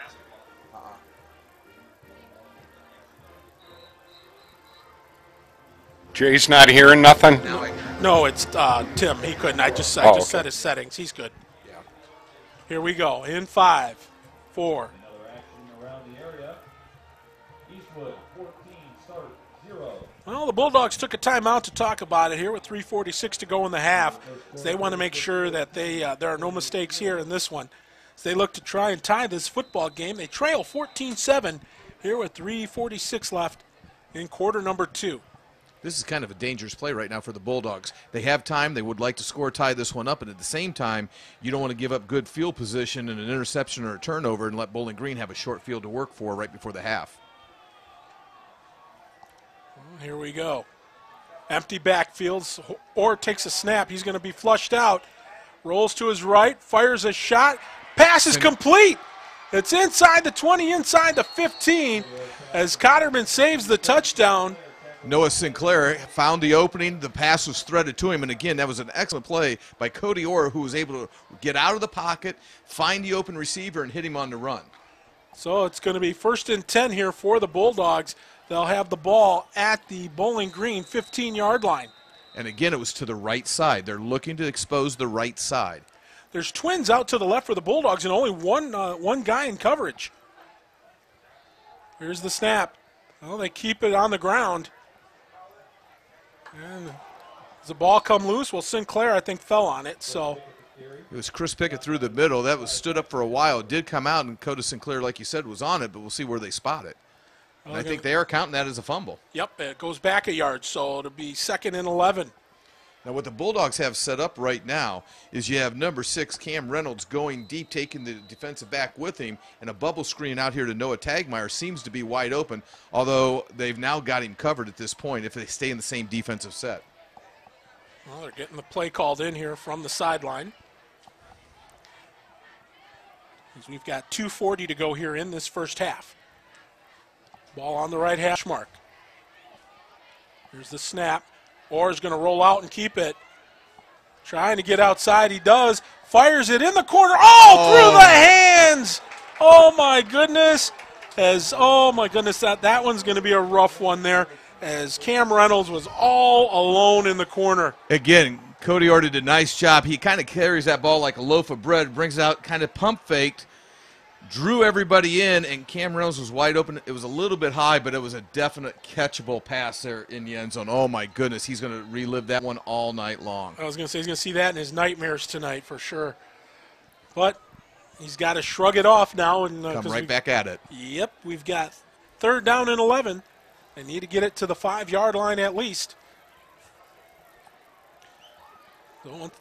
Jay's not hearing nothing? No, it's Tim. He couldn't. I just okay. set his settings. He's good. Yeah. Here we go. In 5, 4. Well, the Bulldogs took a timeout to talk about it here with 3:46 to go in the half. So they want to make sure that there are no mistakes here in this one. As they look to try and tie this football game. They trail 14-7 here with 3:46 left in quarter number 2. This is kind of a dangerous play right now for the Bulldogs. They have time. They would like to score, tie this one up, and at the same time, you don't want to give up good field position and an interception or a turnover and let Bowling Green have a short field to work for right before the half. Well, here we go. Empty backfields. Orr takes a snap. He's going to be flushed out. Rolls to his right, fires a shot. Pass is complete. It's inside the 20, inside the 15, as Cotterman saves the touchdown. Noah Sinclair found the opening. The pass was threaded to him. And, again, that was an excellent play by Cody Orr, who was able to get out of the pocket, find the open receiver, and hit him on the run. So it's going to be 1st and 10 here for the Bulldogs. They'll have the ball at the Bowling Green 15-yard line. And, again, it was to the right side. They're looking to expose the right side. There's twins out to the left for the Bulldogs and only one guy in coverage. Here's the snap. Well, they keep it on the ground. And does the ball come loose? Well, Sinclair, I think, fell on it. So it was Chris Pickett through the middle. That was stood up for a while. It did come out, and Coda Sinclair, like you said, was on it, but we'll see where they spot it. And I think they are counting that as a fumble. Yep, it goes back a yard, so it'll be 2nd and 11. Now, what the Bulldogs have set up right now is you have number 6, Cam Reynolds, going deep, taking the defensive back with him, and a bubble screen out here to Noah Tagmeyer seems to be wide open, although they've now got him covered at this point if they stay in the same defensive set. Well, they're getting the play called in here from the sideline. As we've got 2:40 to go here in this first half. Ball on the right hash mark. Here's the snap. Orr's going to roll out and keep it. Trying to get outside. He does. Fires it in the corner. Oh, through the hands. Oh, my goodness. That one's going to be a rough one there, as Cam Reynolds was all alone in the corner. Again, Cody Orr did a nice job. He kind of carries that ball like a loaf of bread, brings it out, kind of pump faked, drew everybody in, and Cam Reynolds was wide open. It was a little bit high, but it was a definite catchable pass there in the end zone. Oh, my goodness. He's going to relive that one all night long. I was going to say he's going to see that in his nightmares tonight for sure. But he's got to shrug it off now. And come right back at it. Yep, we've got 3rd down and 11. They need to get it to the 5-yard line at least. So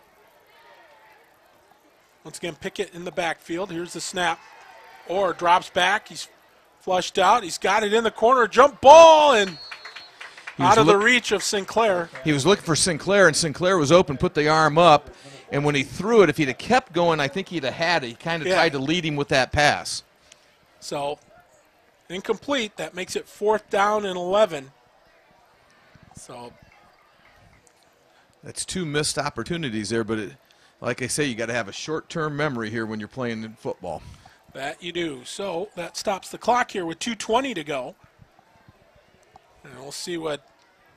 once again, Pickett in the backfield. Here's the snap. Orr drops back. He's flushed out. He's got it in the corner. Jump ball and out of the reach of Sinclair. He was looking for Sinclair, and Sinclair was open, put the arm up, and when he threw it, if he'd have kept going, I think he'd have had it. He kind of tried to lead him with that pass. So incomplete. That makes it 4th down and 11. So that's 2 missed opportunities there, but like I say, you got to have a short-term memory here when you're playing in football. That you do. So that stops the clock here with 2:20 to go. And we'll see what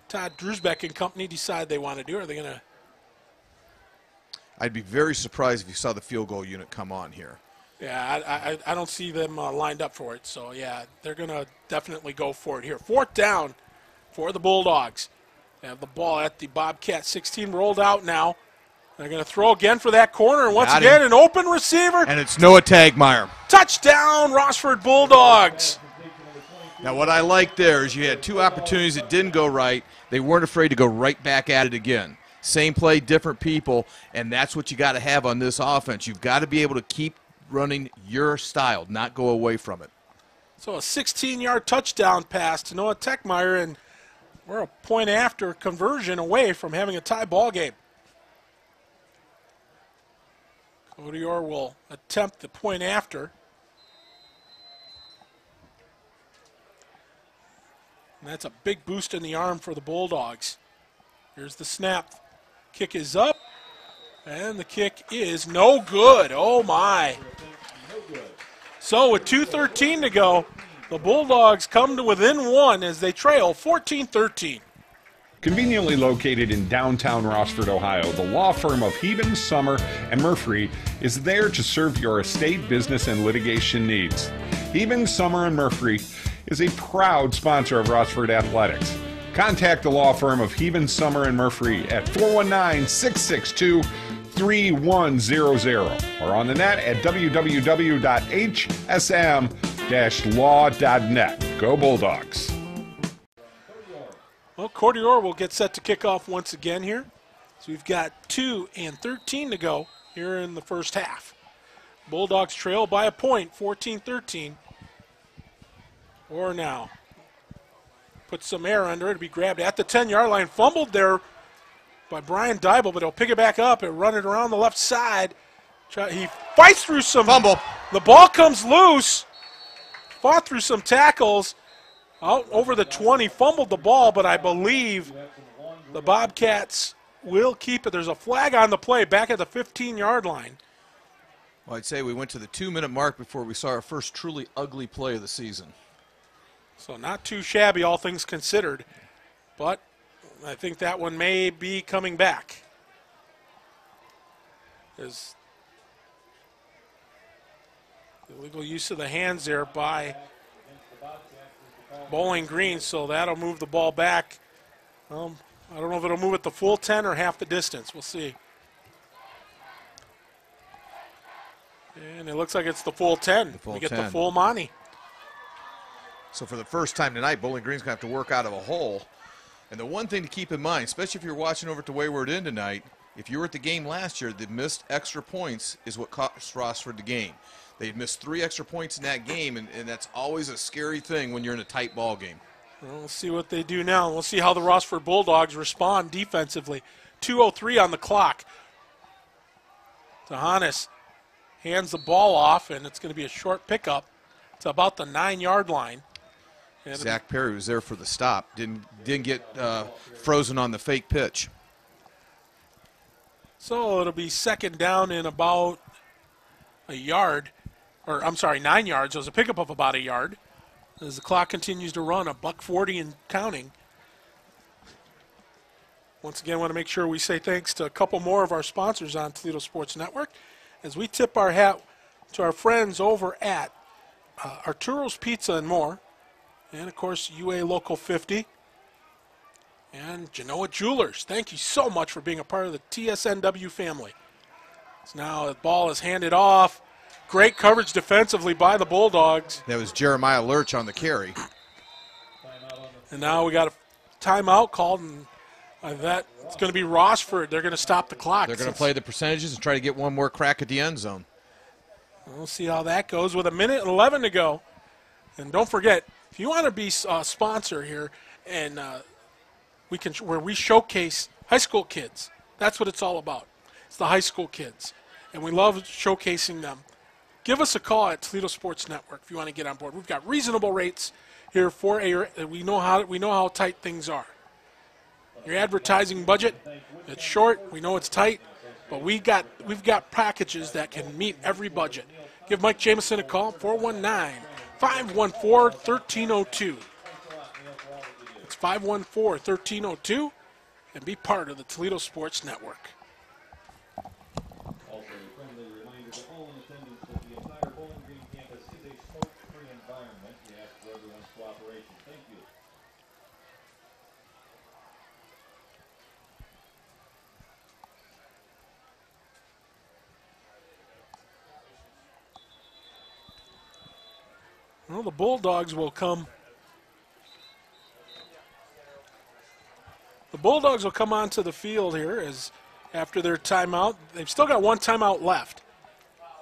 Todd Drusbeck and company decide they want to do. Are they going to? I'd be very surprised if you saw the field goal unit come on here. Yeah, I don't see them lined up for it. So, yeah, they're going to definitely go for it here. 4th down for the Bulldogs. They have the ball at the Bobcat 16 rolled out now. They're going to throw again for that corner. And once again, an open receiver. And it's Noah Tagmeyer. Touchdown, Rossford Bulldogs. Now, what I like there is you had 2 opportunities that didn't go right. They weren't afraid to go right back at it again. Same play, different people, and that's what you got to have on this offense. You've got to be able to keep running your style, not go away from it. So a 16-yard touchdown pass to Noah Techmeyer, and we're a point after conversion away from having a tie ball game. Cody Orr will attempt the point after. And that's a big boost in the arm for the Bulldogs. Here's the snap. Kick is up, and the kick is no good. Oh, my. So with 2:13 to go, the Bulldogs come to within 1 as they trail 14-13. Conveniently located in downtown Rossford, Ohio, the law firm of Heben, Summer, and Murphy is there to serve your estate, business, and litigation needs. Heben, Summer, and Murphy is a proud sponsor of Rossford Athletics. Contact the law firm of Heben, Summer, and Murphy at 419-662-3100 or on the net at www.hsm-law.net. Go Bulldogs. Well, Cody Orr will get set to kick off once again here. So we've got 2:13 to go here in the first half. Bulldogs trail by a point, 14-13. Orr now put some air under it to be grabbed at the 10-yard line. Fumbled there by Brian Dybel, but he'll pick it back up and run it around the left side. He fights through some fumble. The ball comes loose. Fought through some tackles. Out over the 20, fumbled the ball, but I believe the Bobcats will keep it. There's a flag on the play back at the 15-yard line. Well, I'd say we went to the 2-minute mark before we saw our first truly ugly play of the season. So not too shabby, all things considered. But I think that one may be coming back. There's illegal use of the hands there by Bowling Green, so that'll move the ball back. I don't know if it'll move it the full 10 or half the distance. We'll see. And it looks like it's the full 10. We get 10. the full Monty. So for the first time tonight, Bowling Green's going to have to work out of a hole. And the one thing to keep in mind, especially if you're watching over at the Wayward Inn tonight, if you were at the game last year, the missed extra points is what cost Rossford the game. They missed 3 extra points in that game, and that's always a scary thing when you're in a tight ball game. Well, we'll see what they do now. We'll see how the Rossford Bulldogs respond defensively. 2:03 on the clock. Tahanis hands the ball off, and it's going to be a short pickup. It's about the 9-yard line. And Zach Perry was there for the stop. Didn't get frozen on the fake pitch. So it'll be second down in about a yard. Or, I'm sorry, 9 yards. It was a pickup of about a yard. As the clock continues to run, $1:40 and counting. Once again, I want to make sure we say thanks to a couple more of our sponsors on Toledo Sports Network as we tip our hat to our friends over at Arturo's Pizza and More. And, of course, UA Local 50 and Genoa Jewelers. Thank you so much for being a part of the TSNW family. So now the ball is handed off. Great coverage defensively by the Bulldogs. That was Jeremiah Lurch on the carry. And now we got a timeout called, and that's going to be Rossford. They're going to stop the clock. They're going to play the percentages and try to get one more crack at the end zone. We'll see how that goes with 1:11 to go. And don't forget, if you want to be a sponsor here, and where we showcase high school kids, that's what it's all about. It's the high school kids, and we love showcasing them. Give us a call at Toledo Sports Network if you want to get on board. We've got reasonable rates here for we know how tight things are. Your advertising budget, it's short. We know it's tight, but we've got packages that can meet every budget. Give Mike Jameson a call, 419-514-1302. It's 514-1302, and be part of the Toledo Sports Network. Well, the Bulldogs will come. The Bulldogs will come onto the field here as after their timeout. They've still got one timeout left.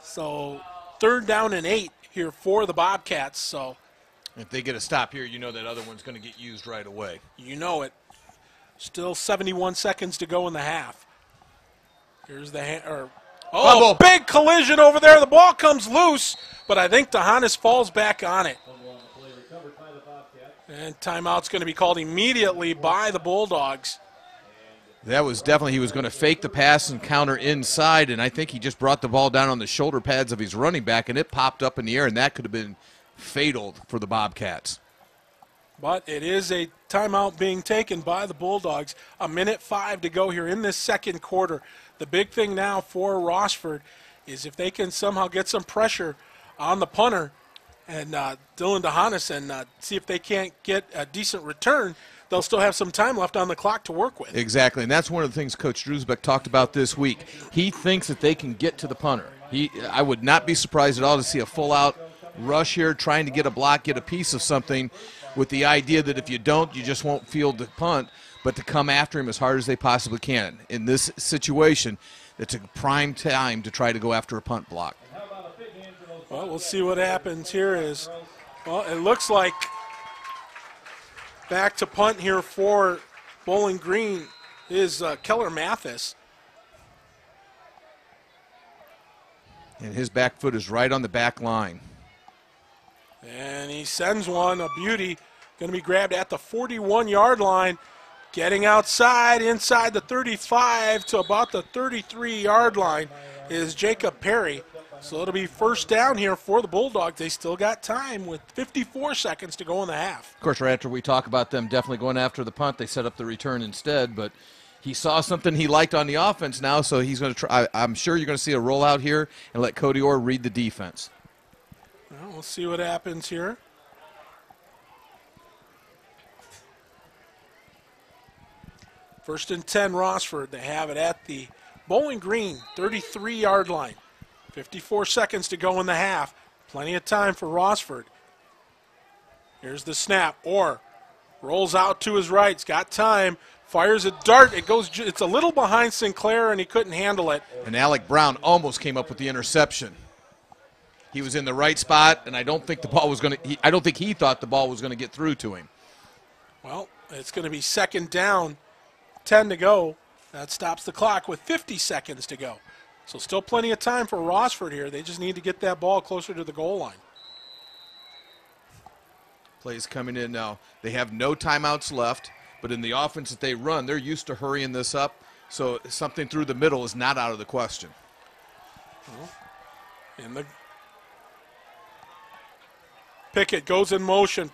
So 3rd down and 8 here for the Bobcats. So if they get a stop here, you know that other one's going to get used right away. You know it. Still 71 seconds to go in the half. Here's the big collision over there. The ball comes loose, but I think DeHanis falls back on it. And timeout's going to be called immediately by the Bulldogs. That was definitely, he was going to fake the pass and counter inside, and I think he just brought the ball down on the shoulder pads of his running back, and it popped up in the air, and that could have been fatal for the Bobcats. But it is a timeout being taken by the Bulldogs. 1:05 to go here in this second quarter. The big thing now for Rossford is if they can somehow get some pressure on the punter and Dylan DeHanis and see if they can't get a decent return, they'll still have some time left on the clock to work with. Exactly, and that's one of the things Coach Drusbeck talked about this week. He thinks that they can get to the punter. I would not be surprised at all to see a full-out rush here, trying to get a block, get a piece of something, with the idea that if you don't, you just won't field the punt, but to come after him as hard as they possibly can. In this situation, it's a prime time to try to go after a punt block. Well, we'll see what happens here. It looks like back to punt here for Bowling Green is Keller Mathis. And his back foot is right on the back line. And he sends one, a beauty, going to be grabbed at the 41-yard line. Getting outside, inside the 35 to about the 33-yard line is Jacob Perry. So it'll be 1st down here for the Bulldogs. They still got time with 54 seconds to go in the half. Of course, right after we talk about them definitely going after the punt, they set up the return instead, but he saw something he liked on the offense now, so he's going to try. I'm sure you're going to see a rollout here and let Cody Orr read the defense. Well, we'll see what happens here. First and 10, Rossford. They have it at the Bowling Green 33-yard line. 54 seconds to go in the half. Plenty of time for Rossford. Here's the snap. Orr rolls out to his right. He's got time. Fires a dart. It's a little behind Sinclair, and he couldn't handle it. And Alec Brown almost came up with the interception. He was in the right spot, and I don't think the ball was going to. I don't think he thought the ball was going to get through to him. Well, it's going to be 2nd down, 10 to go. That stops the clock with 50 seconds to go. So still plenty of time for Rossford here. They just need to get that ball closer to the goal line. Plays coming in now. They have no timeouts left, but in the offense that they run, they're used to hurrying this up. So something through the middle is not out of the question. Well, Pickett goes in motion.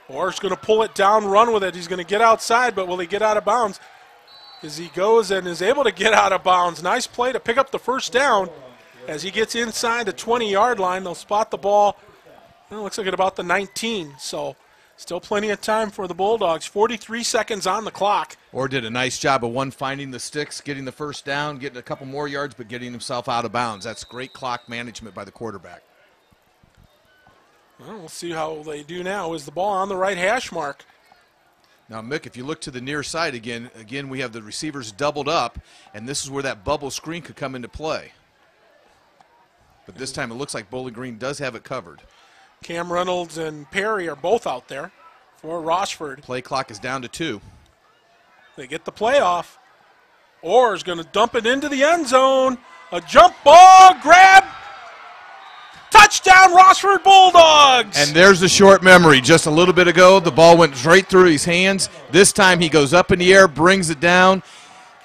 Orr's going to pull it down, run with it. He's going to get outside, but will he get out of bounds? As he goes and is able to get out of bounds. Nice play to pick up the 1st down. As he gets inside the 20-yard line, they'll spot the ball. It looks like at about the 19. So still plenty of time for the Bulldogs. 43 seconds on the clock. Orr did a nice job of finding the sticks, getting the 1st down, getting a couple more yards, but getting himself out of bounds. That's great clock management by the quarterback. Well, we'll see how they do now. Is the ball on the right hash mark? Now, Mick, if you look to the near side again, we have the receivers doubled up, and this is where that bubble screen could come into play. But this time it looks like Bowling Green does have it covered. Cam Reynolds and Perry are both out there for Rossford. Play clock is down to 2. They get the play off. Orr's going to dump it into the end zone. A jump ball, grab. Touchdown, Rossford Bulldogs! And there's the short memory. Just a little bit ago, the ball went straight through his hands. This time he goes up in the air, brings it down.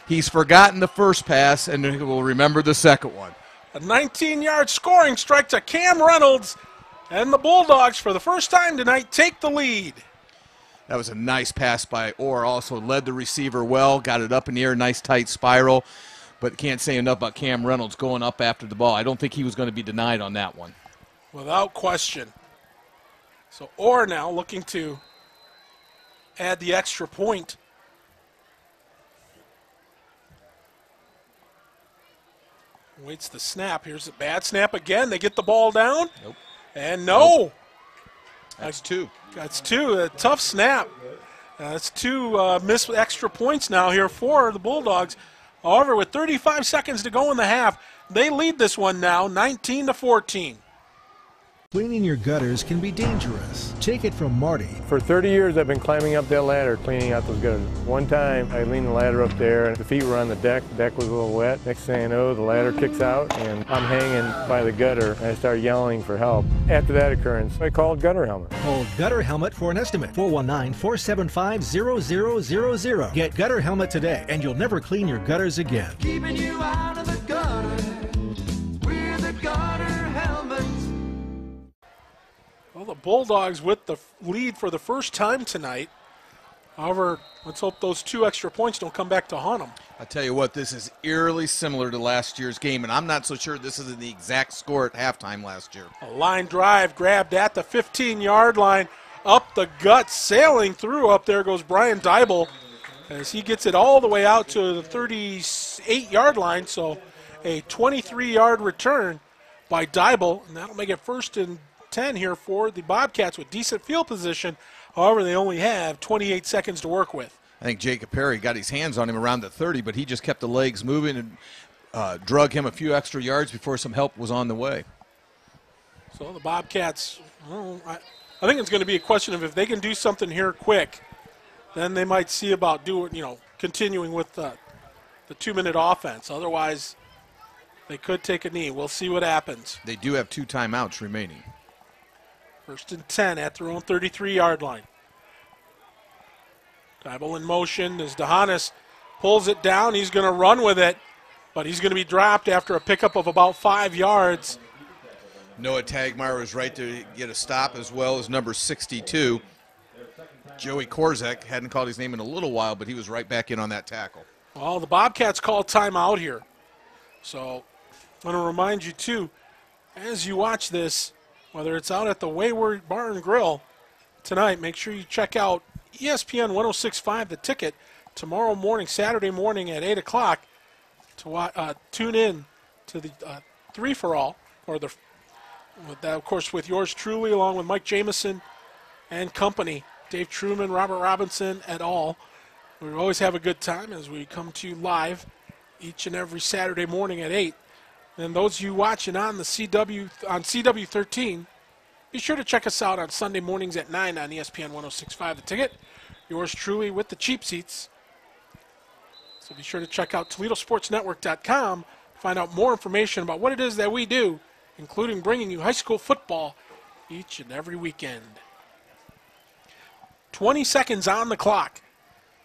He's forgotten the first pass, and he will remember the second one. A 19-yard scoring strike to Cam Reynolds, and the Bulldogs, for the first time tonight, take the lead. That was a nice pass by Orr. Also led the receiver well, got it up in the air, nice tight spiral. But can't say enough about Cam Reynolds going up after the ball. I don't think he was going to be denied on that one. Without question. So Orr now looking to add the extra point. Waits the snap. Here's a bad snap again. They get the ball down. Nope. And no. Nope. That's 2. That's 2. A tough snap. That's 2 missed extra points now here for the Bulldogs. However, with 35 seconds to go in the half, they lead this one now 19-14. Cleaning your gutters can be dangerous. Take it from Marty. For 30 years, I've been climbing up that ladder, cleaning out those gutters. One time, I leaned the ladder up there, and the feet were on the deck. The deck was a little wet. Next thing I know, the ladder kicks out, and I'm hanging by the gutter, and I start yelling for help. After that occurrence, I called Gutter Helmet. Call Gutter Helmet for an estimate. 419-475-0000. Get Gutter Helmet today, and you'll never clean your gutters again. Keeping you out of the gutter. We're the Gutter Helmet. Well, the Bulldogs with the lead for the first time tonight. However, let's hope those 2 extra points don't come back to haunt them. I tell you what, this is eerily similar to last year's game, and I'm not so sure this is the exact score at halftime last year. A line drive grabbed at the 15-yard line, up the gut, sailing through. Up there goes Brian Dybel as he gets it all the way out to the 38-yard line. So a 23-yard return by Dybel, and that'll make it 1st and 10 here for the Bobcats with decent field position. However, they only have 28 seconds to work with. I think Jacob Perry got his hands on him around the 30, but he just kept the legs moving and drug him a few extra yards before some help was on the way. So the Bobcats, I think it's going to be a question of if they can do something here quick, then they might see about continuing with the 2-minute offense. Otherwise, they could take a knee. We'll see what happens. They do have 2 timeouts remaining. 1st and 10 at their own 33-yard line. Dybel in motion as DeHanis pulls it down. He's going to run with it, but he's going to be dropped after a pickup of about 5 yards. Noah Tagmeyer was right there to get a stop, as well as number 62. Joey Korzek hadn't called his name in a little while, but he was right back in on that tackle. Well, the Bobcats call timeout here. So I want to remind you, too, as you watch this, whether it's out at the Wayward Bar and Grill tonight, make sure you check out ESPN 106.5 The Ticket tomorrow morning, Saturday morning at 8 o'clock to tune in to the 3-for-all, of course, with yours truly, along with Mike Jameson and company, Dave Truman, Robert Robinson, et al. We always have a good time as we come to you live each and every Saturday morning at 8. And those of you watching on the CW13, be sure to check us out on Sunday mornings at 9 on ESPN 106.5 The Ticket. Yours truly with the cheap seats. So be sure to check out ToledoSportsNetwork.com to find out more information about what it is that we do, including bringing you high school football each and every weekend. 20 seconds on the clock.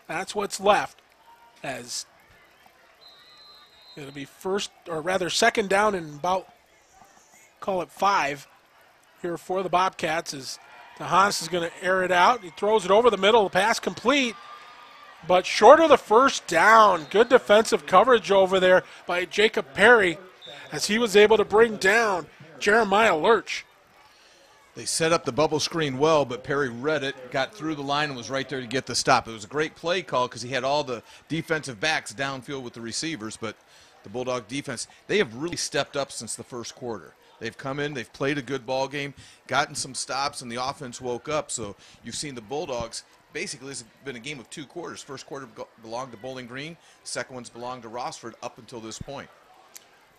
That's what's left, as it'll be second down and about, call it 5 here for the Bobcats, as DeHanis is going to air it out. He throws it over the middle, the pass complete, but short of the first down. Good defensive coverage over there by Jacob Perry, as he was able to bring down Jeremiah Lurch. They set up the bubble screen well, but Perry read it, got through the line, and was right there to get the stop. It was a great play call because he had all the defensive backs downfield with the receivers, but the Bulldog defense, they have really stepped up since the first quarter. They've come in, they've played a good ball game, gotten some stops, and the offense woke up. So you've seen the Bulldogs basically this has been a game of 2 quarters. First quarter belonged to Bowling Green. Second one's belonged to Rossford up until this point.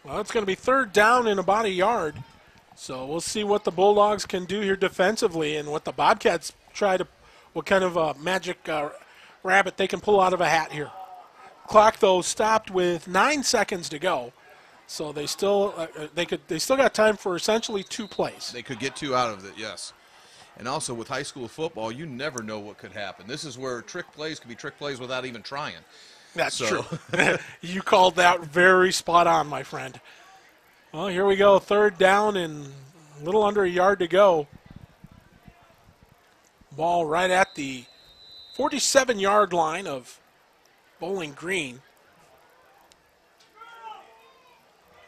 Well, it's going to be 3rd down in about a yard. So we'll see what the Bulldogs can do here defensively and what the Bobcats what kind of magic rabbit they can pull out of a hat here. Clock, though, stopped with 9 seconds to go. So they still got time for essentially 2 plays. They could get 2 out of it, yes. And also with high school football, you never know what could happen. This is where trick plays could be trick plays without even trying. That's true. You called that very spot on, my friend. Well, here we go. 3rd down and a little under a yard to go. Ball right at the 47-yard line of Bowling Green.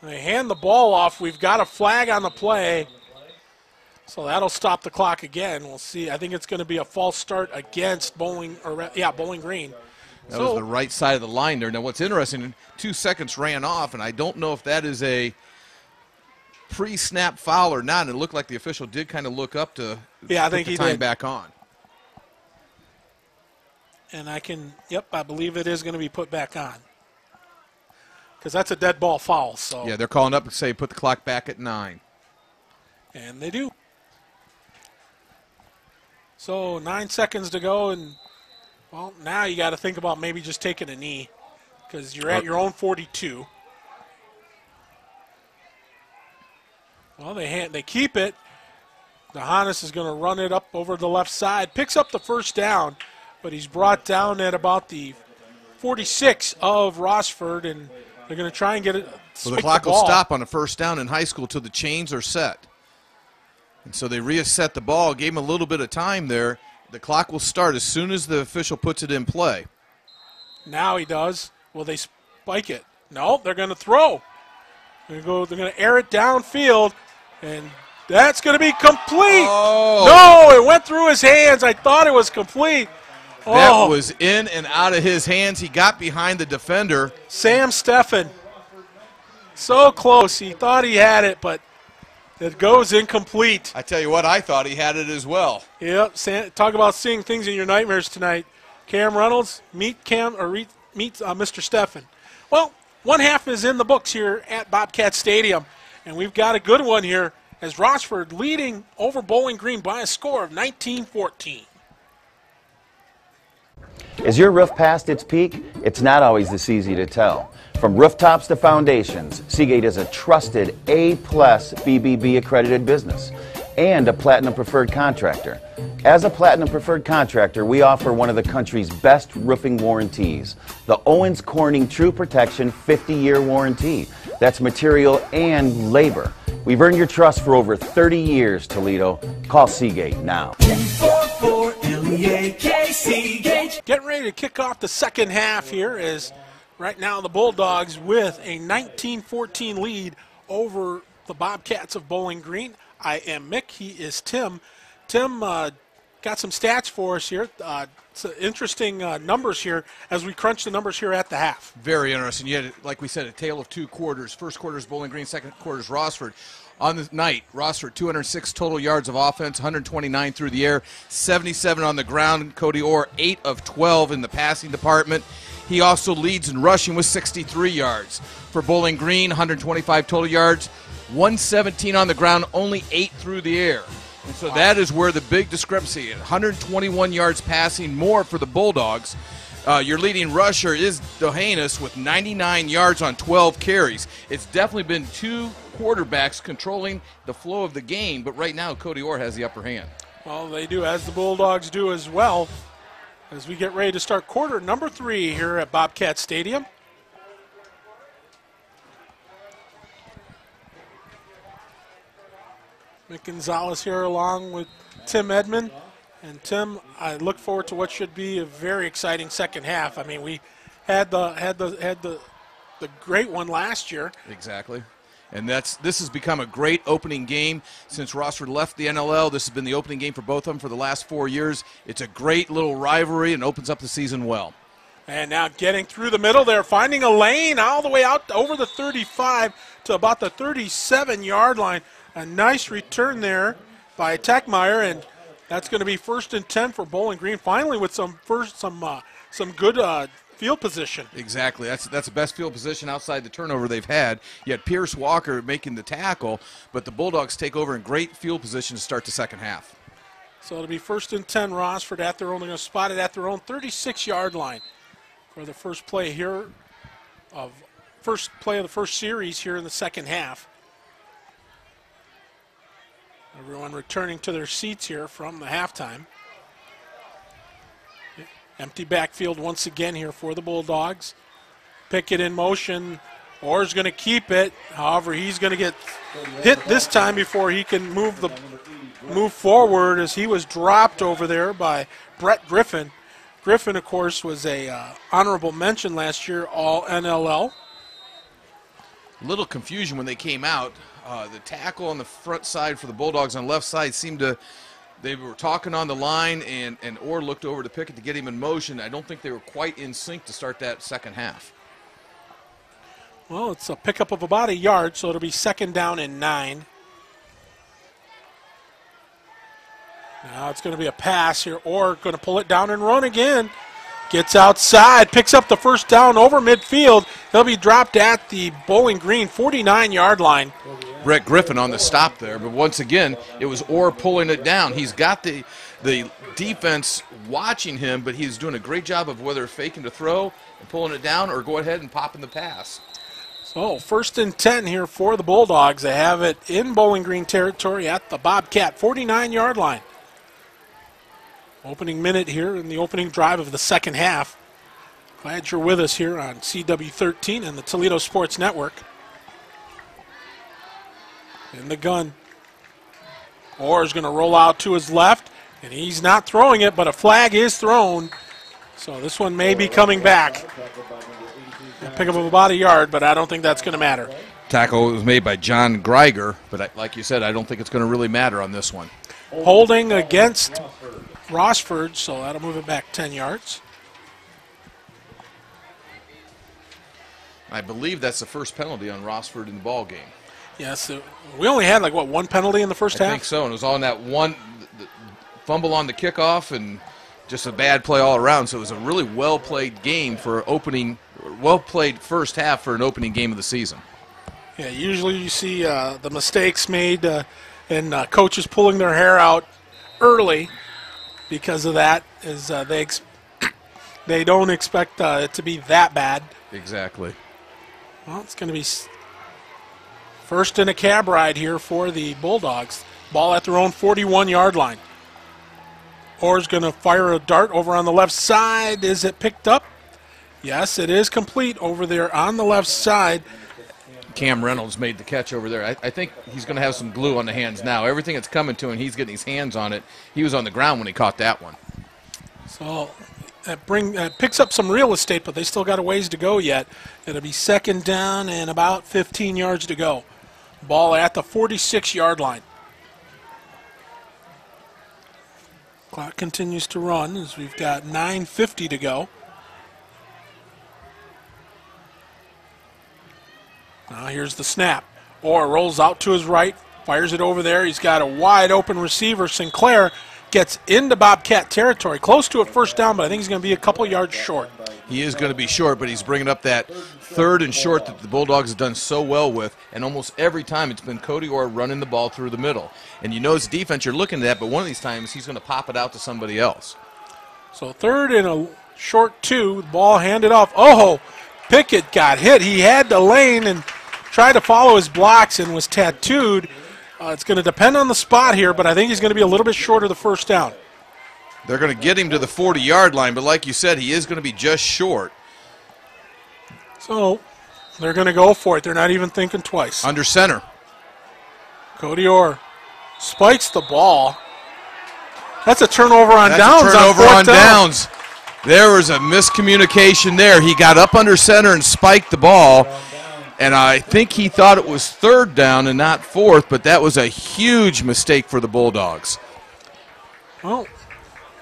They hand the ball off. We've got a flag on the play. So that'll stop the clock again. We'll see. I think it's going to be a false start against Bowling Green. That was the right side of the line there. Now what's interesting, 2 seconds ran off, and I don't know if that is a pre-snap foul or not. And it looked like the official did kind of look up to I think put he the time did. back on. And I believe it is going to be put back on. Because that's a dead ball foul. So yeah, they're calling up and say put the clock back at 9. And they do. So 9 seconds to go, and well, now you got to think about maybe just taking a knee because you're at your own 42. Well, they keep it. DeHanis is going to run it up over the left side, picks up the 1st down, but he's brought down at about the 46 of Rossford, and they're going to try and get it. Well, the clock will stop on a 1st down in high school till the chains are set. And so they reset the ball, gave him a little bit of time there. The clock will start as soon as the official puts it in play. Now he does. Will they spike it? No, they're going to throw. They're going to air it downfield, and that's going to be complete. Oh. No, it went through his hands. I thought it was complete. That was in and out of his hands. He got behind the defender. Sam Steffen. So close. He thought he had it, but it goes incomplete. I tell you what, I thought he had it as well. Yep. Talk about seeing things in your nightmares tonight. Cam Reynolds, meet Mr. Steffen. Well, 1 half is in the books here at Bobcat Stadium, and we've got a good one here as Rossford leading over Bowling Green by a score of 19-14. Is your roof past its peak? It's not always this easy to tell. From rooftops to foundations, Seagate is a trusted A-plus BBB accredited business and a Platinum Preferred contractor. As a Platinum Preferred contractor, we offer one of the country's best roofing warranties, the Owens Corning True Protection 50-year warranty. That's material and labor. We've earned your trust for over 30 years, Toledo. Call Seagate now. Getting ready to kick off the second half here as right now the Bulldogs with a 19-14 lead over the Bobcats of Bowling Green. I am Mick. He is Tim. Tim got some stats for us here. Some interesting numbers here as we crunch the numbers here at the half. Very interesting. You had, like we said, a tale of 2 quarters. First quarter is Bowling Green, second quarter is Rossford. On the night, Rossford 206 total yards of offense, 129 through the air, 77 on the ground. Cody Orr 8 of 12 in the passing department. He also leads in rushing with 63 yards. For Bowling Green, 125 total yards, 117 on the ground, only 8 through the air. And so that is where the big discrepancy is. 121 yards passing more for the Bulldogs. Your leading rusher is DeHanis with 99 yards on 12 carries. It's definitely been 2 quarterbacks controlling the flow of the game, but right now Cody Orr has the upper hand. Well, they do, as the Bulldogs do as well, as we get ready to start quarter number 3 here at Bobcat Stadium. Mick Gonzalez here along with Tim Edmond. And Tim, I look forward to what should be a very exciting second half. I mean, we had the great one last year. Exactly. And this has become a great opening game since Rossford left the NLL. This has been the opening game for both of them for the last 4 years. It's a great little rivalry and opens up the season well. And now getting through the middle there, finding a lane all the way out over the 35 to about the 37-yard line. A nice return there by Techmeyer, and That's going to be 1st and 10 for Bowling Green. Finally, with some good field position. Exactly. That's the best field position outside the turnover they've had. You had Pierce Walker making the tackle, but the Bulldogs take over in great field position to start the second half. So it'll be 1st and 10. Rossford at their own. They're going to spot it at their own 36-yard line for the first play of the first series here in the second half. Everyone returning to their seats here from the halftime. Empty backfield once again here for the Bulldogs. Pickett in motion. Orr's going to keep it. However, he's going to get hit this time before he can move forward, as he was dropped over there by Brett Griffin. Griffin, of course, was a honorable mention last year, all NLL. Little confusion when they came out. The tackle on the front side for the Bulldogs on the left side they were talking on the line, and Orr looked over to Pickett to get him in motion. I don't think they were quite in sync to start that second half. Well, it's a pickup of about a yard, so it'll be 2nd down and 9. Now it's going to be a pass here. Orr going to pull it down and run again. Gets outside, picks up the first down over midfield. He'll be dropped at the Bowling Green 49-yard line. Brett Griffin on the stop there, but once again, it was Orr pulling it down. He's got the defense watching him, but he's doing a great job of whether faking to throw and pulling it down or go ahead and popping the pass. So 1st and 10 here for the Bulldogs. They have it in Bowling Green territory at the Bobcat 49-yard line. Opening minute here in the opening drive of the second half. Glad you're with us here on CW13 and the Toledo Sports Network. In the gun. Orr's going to roll out to his left, and he's not throwing it, but a flag is thrown. So this one may be coming back. Pick up about a yard, but I don't think that's going to matter. Tackle was made by John Greiger, but like you said, I don't think it's going to really matter on this one. Holding against Rossford, so that'll move it back 10 yards. I believe that's the first penalty on Rossford in the ball game. Yes, we only had one penalty in the first half? I think so, and it was on that one fumble on the kickoff and just a bad play all around. So it was a really well-played game for well-played first half for an opening game of the season. Yeah, usually you see the mistakes made and coaches pulling their hair out early because of that, is they don't expect it to be that bad. Exactly. Well, it's going to be first in a cab ride here for the Bulldogs. Ball at their own 41-yard line. Orr's going to fire a dart over on the left side. Is it picked up? Yes, it is complete over there on the left side. Cam Reynolds made the catch over there. I think he's going to have some glue on the hands now. Everything that's coming to him, he's getting his hands on it. He was on the ground when he caught that one. So that picks up some real estate, but they still got a ways to go yet. It'll be 2nd down and about 15 yards to go. Ball at the 46-yard line. Clock continues to run as we've got 9:50 to go. Now here's the snap. Orr rolls out to his right, fires it over there. He's got a wide open receiver. Sinclair gets into Bobcat territory, close to a first down, but I think he's going to be a couple yards short. He is going to be short, but he's bringing up that 3rd and short that the Bulldogs have done so well with, and almost every time it's been Cody Orr running the ball through the middle. And you know it's defense you're looking at, but one of these times he's going to pop it out to somebody else. So 3rd and a short 2, ball handed off. Oh, Pickett got hit. He had the lane and tried to follow his blocks and was tattooed. It's going to depend on the spot here, but I think he's going to be a little bit short of the first down. They're going to get him to the 40-yard line, but like you said, he is going to be just short. So they're going to go for it. They're not even thinking twice. Under center. Cody Orr spikes the ball. That's a turnover on downs. That's a turnover on downs. There was a miscommunication there. He got up under center and spiked the ball. And I think he thought it was 3rd down and not 4th, but that was a huge mistake for the Bulldogs. Well,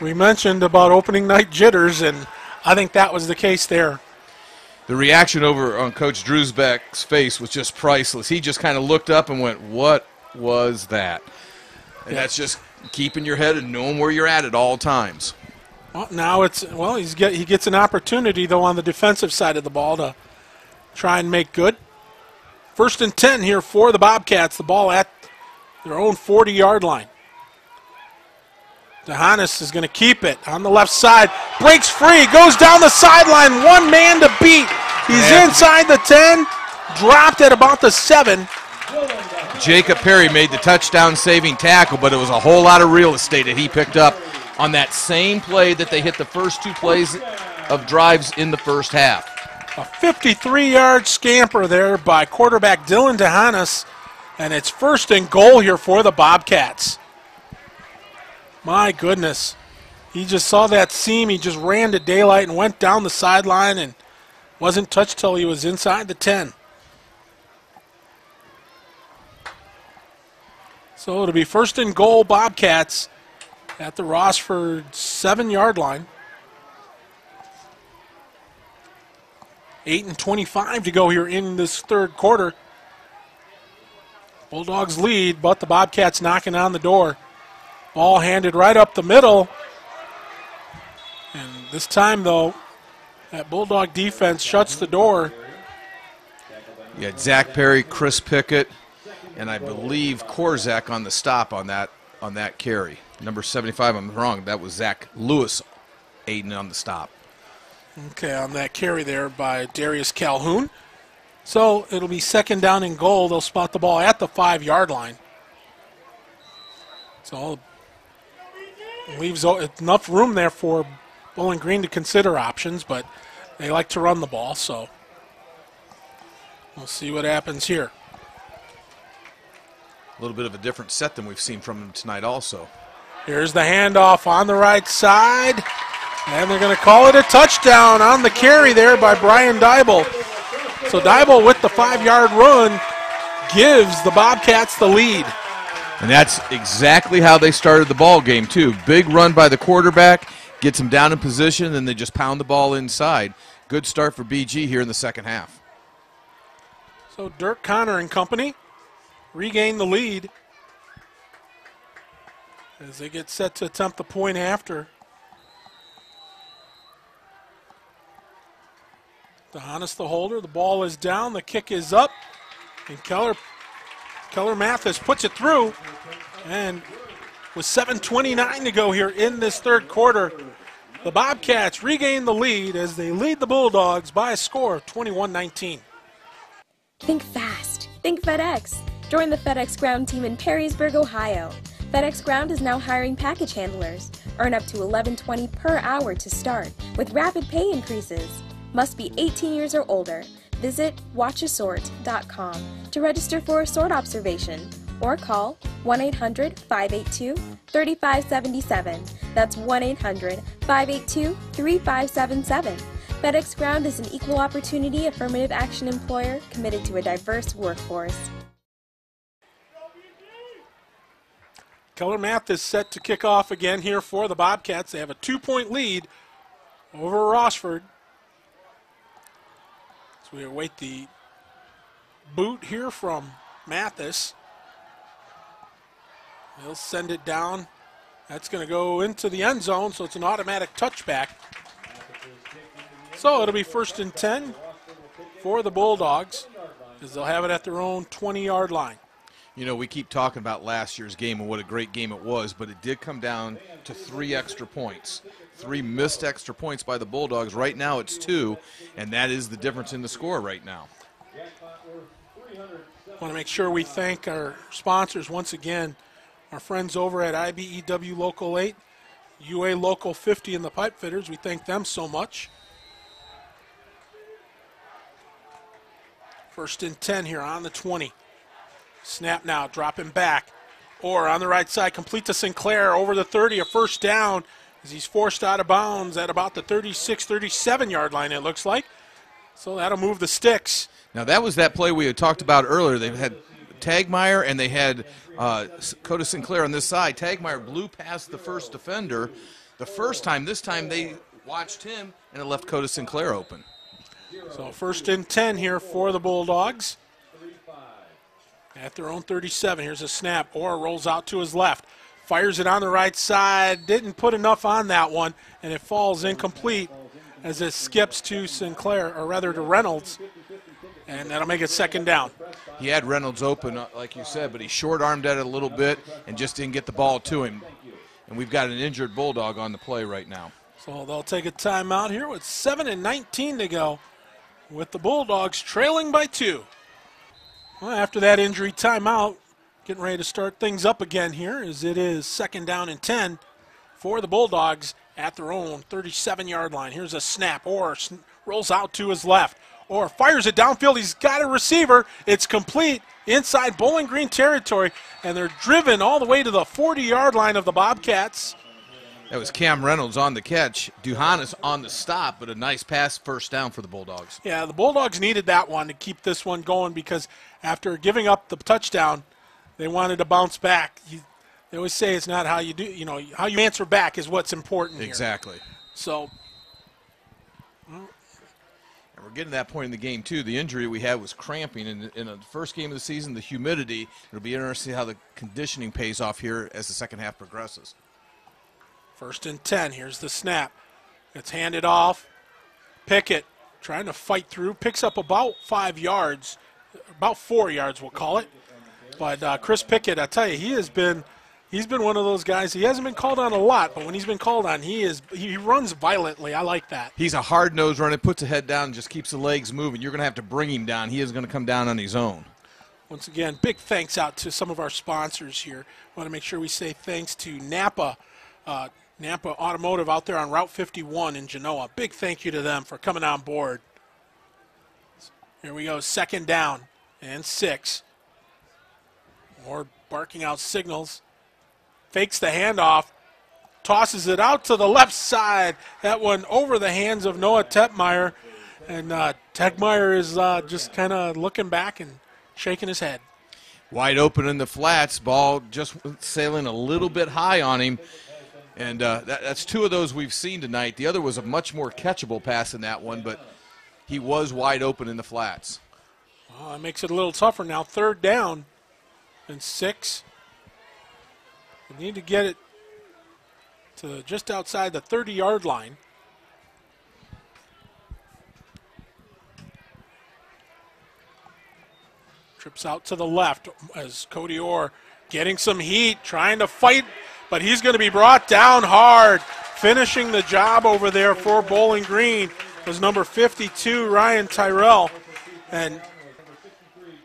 we mentioned about opening night jitters, and I think that was the case there. The reaction over on Coach Drewsbeck's face was just priceless. He just kind of looked up and went, "What was that?" And that's just keeping your head and knowing where you're at all times. Well, now he gets an opportunity, though, on the defensive side of the ball to try and make good. 1st and 10 here for the Bobcats. The ball at their own 40-yard line. DeHanis is going to keep it on the left side. Breaks free, goes down the sideline. One man to beat. He's inside the 10, dropped at about the 7. Jacob Perry made the touchdown-saving tackle, but it was a whole lot of real estate that he picked up on that same play that they hit the first 2 plays of drives in the first half. A 53-yard scamper there by quarterback Dylan DeHanis, and it's 1st and goal here for the Bobcats. My goodness. He just saw that seam. He just ran to daylight and went down the sideline and wasn't touched till he was inside the 10. So it'll be 1st and goal, Bobcats at the Rossford 7-yard line. 8:25 to go here in this 3rd quarter. Bulldogs lead, but the Bobcats knocking on the door. Ball handed right up the middle. And this time, though, that Bulldog defense shuts the door. You had Zach Perry, Chris Pickett, and I believe Korzak on the stop on that carry. Number 75, I'm wrong, that was Zach Lewis aiding on the stop. Okay, on that carry there by Darius Calhoun. So it'll be 2nd down and goal. They'll spot the ball at the 5-yard line. So leaves enough room there for Bowling Green to consider options, but they like to run the ball, so we'll see what happens here. A little bit of a different set than we've seen from them tonight also. Here's the handoff on the right side, and they're going to call it a touchdown on the carry there by Brian Dybel. So Dybel with the 5-yard run gives the Bobcats the lead. And that's exactly how they started the ball game, too. Big run by the quarterback, gets them down in position, and they just pound the ball inside. Good start for BG here in the 2nd half. So Dirk Connor and company regain the lead as they get set to attempt the point after. DeHanis the holder. The ball is down. The kick is up. And Keller Mathis puts it through. And with 7:29 to go here in this 3rd quarter, the Bobcats regain the lead as they lead the Bulldogs by a score of 21-19. Think fast. Think FedEx. Join the FedEx Ground team in Perrysburg, Ohio. FedEx Ground is now hiring package handlers. Earn up to $11.20 per hour to start with rapid pay increases. Must be 18 years or older. Visit watchassort.com to register for a sort observation or call 1-800-582-3577. That's 1-800-582-3577. FedEx Ground is an equal opportunity affirmative action employer committed to a diverse workforce. Keller Mathis set to kick off again here for the Bobcats. They have a 2-point lead over Rossford. So we await the boot here from Mathis. He'll send it down. That's going to go into the end zone, so it's an automatic touchback. So it'll be 1st and 10 for the Bulldogs as they'll have it at their own 20-yard line. You know, we keep talking about last year's game and what a great game it was, but it did come down to 3 extra points. 3 missed extra points by the Bulldogs. Right now it's 2, and that is the difference in the score right now. I want to make sure we thank our sponsors once again, our friends over at IBEW Local 8, UA Local 50 and the Pipe Fitters. We thank them so much. 1st and 10 here on the 20. Snap now, dropping back. Or on the right side, complete to Sinclair over the 30, a 1st down as he's forced out of bounds at about the 36, 37-yard line, it looks like. So that'll move the sticks. Now that was that play we had talked about earlier. They had Tagmeyer and they had Coda Sinclair on this side. Tagmeyer blew past the first defender the first time. This time they watched him and it left Coda Sinclair open. So 1st and 10 here for the Bulldogs. At their own 37, here's a snap. Orr rolls out to his left. Fires it on the right side. Didn't put enough on that one, and it falls incomplete as it skips to Sinclair, or rather to Reynolds, and that'll make it second down. He had Reynolds open, like you said, but he short-armed at it a little bit and just didn't get the ball to him. And we've got an injured Bulldog on the play right now. So they'll take a timeout here with 7:19 to go, with the Bulldogs trailing by 2. Well, after that injury timeout, getting ready to start things up again here, as it is second down and 10 for the Bulldogs at their own 37-yard line. Here's a snap. Orr rolls out to his left. Orr fires it downfield. He's got a receiver. It's complete inside Bowling Green territory, and they're driven all the way to the 40-yard line of the Bobcats. That was Cam Reynolds on the catch. Duhanis on the stop, but a nice pass, first down for the Bulldogs. Yeah, the Bulldogs needed that one to keep this one going, because after giving up the touchdown, they wanted to bounce back. They always say it's not how you do, how you answer back is what's important here. Exactly. So, and we're getting to that point in the game, too. The injury we had was cramping. In the first game of the season, the humidity, it'll be interesting how the conditioning pays off here as the second half progresses. 1st and 10. Here's the snap. It's handed off. Pickett trying to fight through. Picks up about 5 yards. About 4 yards, we'll call it. But Chris Pickett, I tell you, he's been one of those guys. He hasn't been called on a lot, but when he's been called on, he runs violently. I like that. He's a hard-nosed runner, puts the head down and just keeps the legs moving. You're going to have to bring him down. He is going to come down on his own. Once again, big thanks out to some of our sponsors here. I want to make sure we say thanks to Napa Automotive out there on Route 51 in Genoa. Big thank you to them for coming on board. Here we go, second down and 6. More barking out signals. Fakes the handoff. Tosses it out to the left side. That one over the hands of Noah Tetmeyer. And Tetmeyer is just kind of looking back and shaking his head. Wide open in the flats. Ball just sailing a little bit high on him. And that's 2 of those we've seen tonight. The other was a much more catchable pass than that one, but he was wide open in the flats. Well, that makes it a little tougher now. 3rd down and 6. We need to get it to just outside the 30-yard line. Trips out to the left as Cody Orr getting some heat, trying to fight, but he's going to be brought down hard. Finishing the job over there for Bowling Green was number 52, Ryan Tyrell. And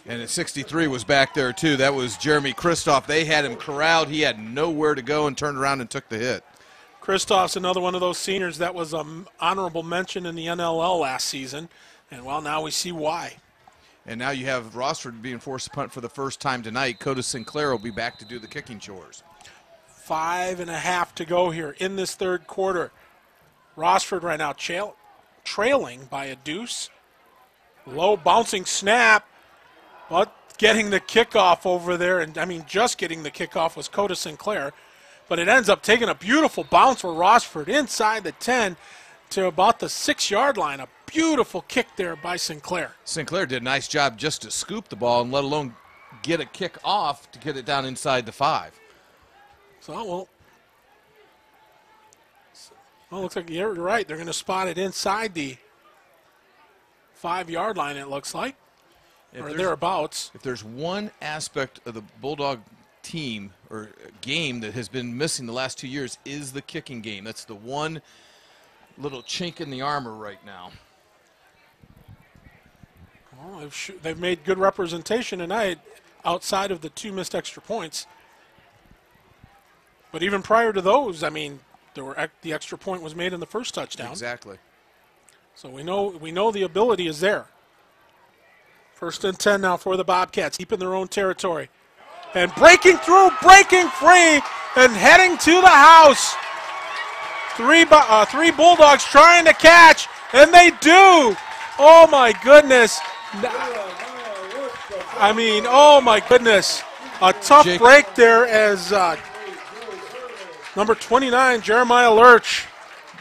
at 63 was back there, too. That was Jeremy Kristoff. They had him corralled. He had nowhere to go and turned around and took the hit. Kristoff's another one of those seniors that was an honorable mention in the NLL last season. And, well, now we see why. And now you have Rossford being forced to punt for the first time tonight. Coda Sinclair will be back to do the kicking chores. 5.5 to go here in this 3rd quarter. Rossford right now trailing by a deuce. Low bouncing snap, but getting the kickoff over there, and I mean just getting the kickoff was Coda Sinclair, but it ends up taking a beautiful bounce for Rossford inside the 10 to about the 6-yard line. A beautiful kick there by Sinclair. Sinclair did a nice job just to scoop the ball and let alone get a kick off to get it down inside the 5. So, well, looks like you're right. They're going to spot it inside the 5-yard line, it looks like, or thereabouts. If there's one aspect of the Bulldog team or game that has been missing the last 2 years is the kicking game. That's the one little chink in the armor right now. Well, they've made good representation tonight outside of the 2 missed extra points. But even prior to those, I mean, the extra point was made in the first touchdown. Exactly. So we know the ability is there. 1st and 10 now for the Bobcats, deep in their own territory. And breaking through, breaking free, and heading to the house. Three Bulldogs trying to catch, and they do. Oh, my goodness. I mean, oh, my goodness. A tough break there as number 29, Jeremiah Lurch.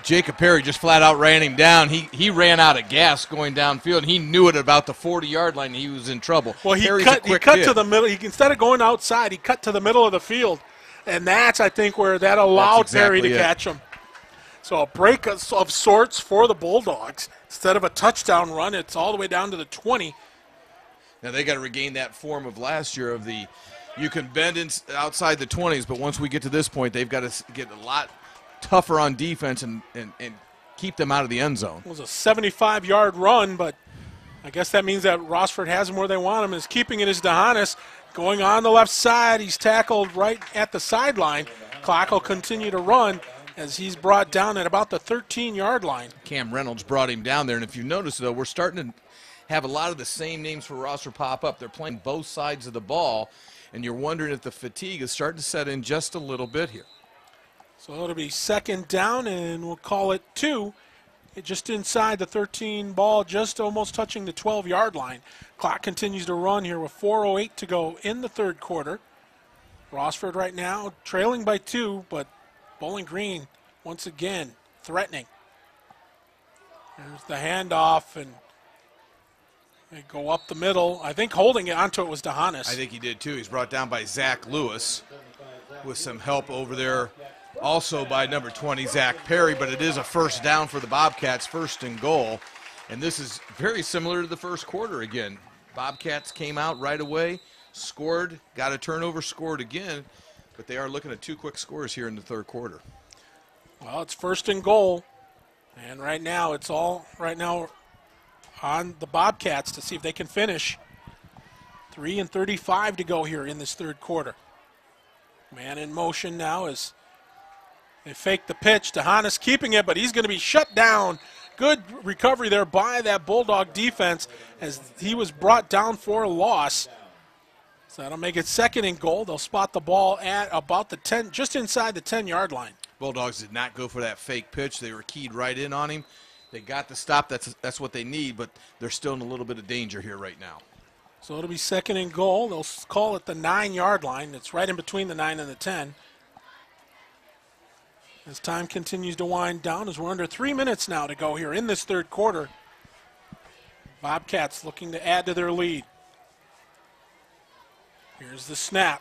Jacob Perry just flat out ran him down. He ran out of gas going downfield, and he knew it about the 40-yard line. He was in trouble. Well, he cut to the middle. Instead of going outside, he cut to the middle of the field. And that's, I think, where that allowed Perry to catch him. So a break of sorts for the Bulldogs. Instead of a touchdown run, it's all the way down to the 20. Now they got to regain that form of last year of the you can bend outside the 20s, but once we get to this point, they've got to get a lot tougher on defense and keep them out of the end zone. It was a 75-yard run, but I guess that means that Rossford has him where they want him. Is keeping it is DeHanis going on the left side. He's tackled right at the sideline. Clock will continue to run as he's brought down at about the 13-yard line. Cam Reynolds brought him down there, and if you notice, though, we're starting to have a lot of the same names for Rossford pop up. They're playing both sides of the ball, and you're wondering if the fatigue is starting to set in just a little bit here. So it'll be second down, and we'll call it 2. Just inside the 13 ball, just almost touching the 12-yard line. Clock continues to run here with 4:08 to go in the third quarter. Rossford right now trailing by 2, but Bowling Green once again threatening. There's the handoff, and they go up the middle. I think holding it onto it was DeHanis. I think he did too. He's brought down by Zach Lewis with some help over there also by number 20, Zach Perry, but it is a first down for the Bobcats, 1st and goal. And this is very similar to the first quarter again. Bobcats came out right away, scored, got a turnover, scored again, but they are looking at 2 quick scores here in the third quarter. Well, it's 1st and goal, and right now it's all on the Bobcats to see if they can finish. 3:35 to go here in this third quarter. Man in motion now as they fake the pitch. DeHanis keeping it, but he's going to be shut down. Good recovery there by that Bulldog defense as he was brought down for a loss. So that'll make it 2nd and goal. They'll spot the ball at about the 10, just inside the 10-yard line. Bulldogs did not go for that fake pitch. They were keyed right in on him. They got the stop. That's what they need, but they're still in a little bit of danger here right now. So it'll be 2nd and goal. They'll call it the 9-yard line. It's right in between the 9 and the 10. As time continues to wind down, as we're under 3 minutes now to go here in this third quarter. Bobcats looking to add to their lead. Here's the snap.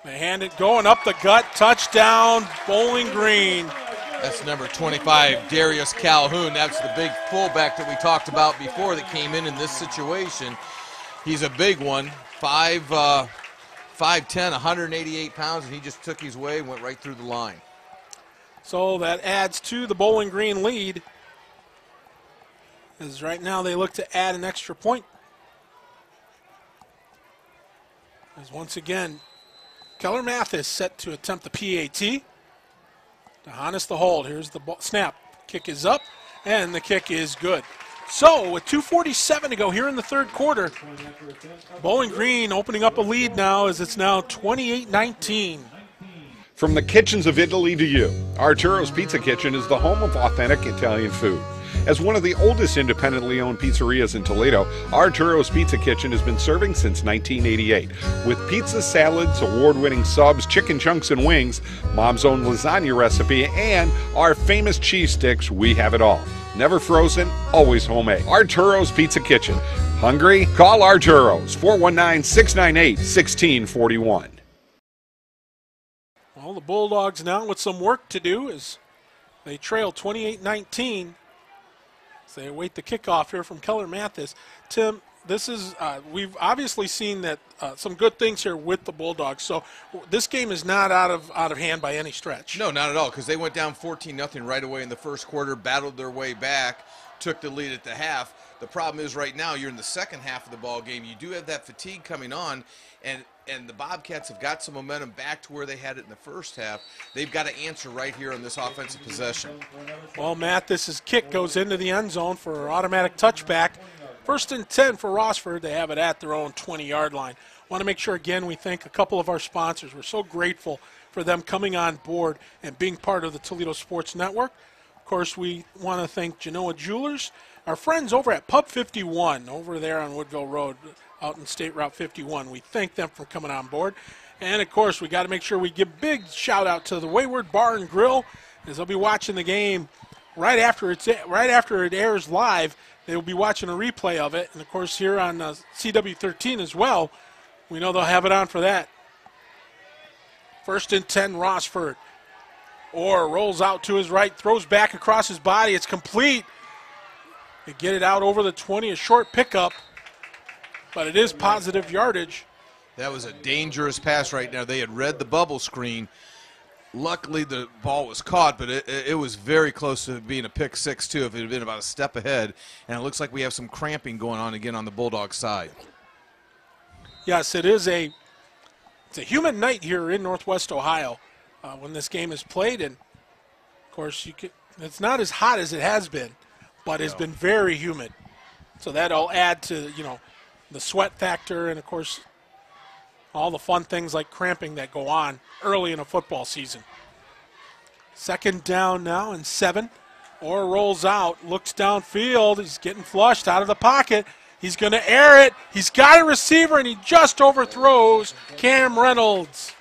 They hand it going up the gut. Touchdown, Bowling Green. That's number 25, Darius Calhoun. That's the big fullback that we talked about before that came in this situation. He's a big one, 5'10", 188 pounds, and he just took his way and went right through the line. So that adds to the Bowling Green lead. As right now they look to add an extra point. As once again, Keller Mathis set to attempt the PAT. DeHanis the hold. Here's the snap. Kick is up, and the kick is good. So with 2:47 to go here in the third quarter, Bowling Green opening up a lead now as it's now 28-19. From the kitchens of Italy to you, Arturo's Pizza Kitchen is the home of authentic Italian food. As one of the oldest independently owned pizzerias in Toledo, Arturo's Pizza Kitchen has been serving since 1988. With pizza, salads, award-winning subs, chicken chunks and wings, Mom's own lasagna recipe, and our famous cheese sticks, we have it all. Never frozen, always homemade. Arturo's Pizza Kitchen. Hungry? Call Arturo's, 419-698-1641. Well, the Bulldogs now with some work to do as they trail 28-19. So they await the kickoff here from Keller Mathis. Tim, this is we've obviously seen that some good things here with the Bulldogs. So this game is not out of hand by any stretch. No, not at all, because they went down 14-0 right away in the first quarter, battled their way back, took the lead at the half. The problem is right now you're in the second half of the ball game. You do have that fatigue coming on, and the Bobcats have got some momentum back to where they had it in the first half. They've got to answer right here on this offensive possession. Well, Mathis's kick goes into the end zone for an automatic touchback. 1st and 10 for Rossford. They have it at their own 20-yard line. Want to make sure, again, we thank a couple of our sponsors. We're so grateful for them coming on board and being part of the Toledo Sports Network. Of course, we want to thank Genoa Jewelers, our friends over at Pub 51 over there on Woodville Road out in State Route 51. We thank them for coming on board. And, of course, we got to make sure we give big shout-out to the Wayward Bar and Grill as they'll be watching the game right after it airs live. They will be watching a replay of it. And, of course, here on CW13 as well, we know they'll have it on for that. First and 10, Rossford. Orr rolls out to his right, throws back across his body. It's complete. They get it out over the 20, a short pickup, but it is positive yardage. That was a dangerous pass right now. They had read the bubble screen. Luckily, the ball was caught, but it was very close to being a pick six, too, if it had been about a step ahead. And it looks like we have some cramping going on again on the Bulldogs side. Yes, it's a humid night here in Northwest Ohio when this game is played. And, of course, it's not as hot as it has been, but it's been very humid. So that'll add to, the sweat factor and, of course, all the fun things like cramping that go on early in a football season. Second down now and 7. Orr rolls out, looks downfield. He's getting flushed out of the pocket. He's going to air it. He's got a receiver, and he just overthrows Cam Reynolds.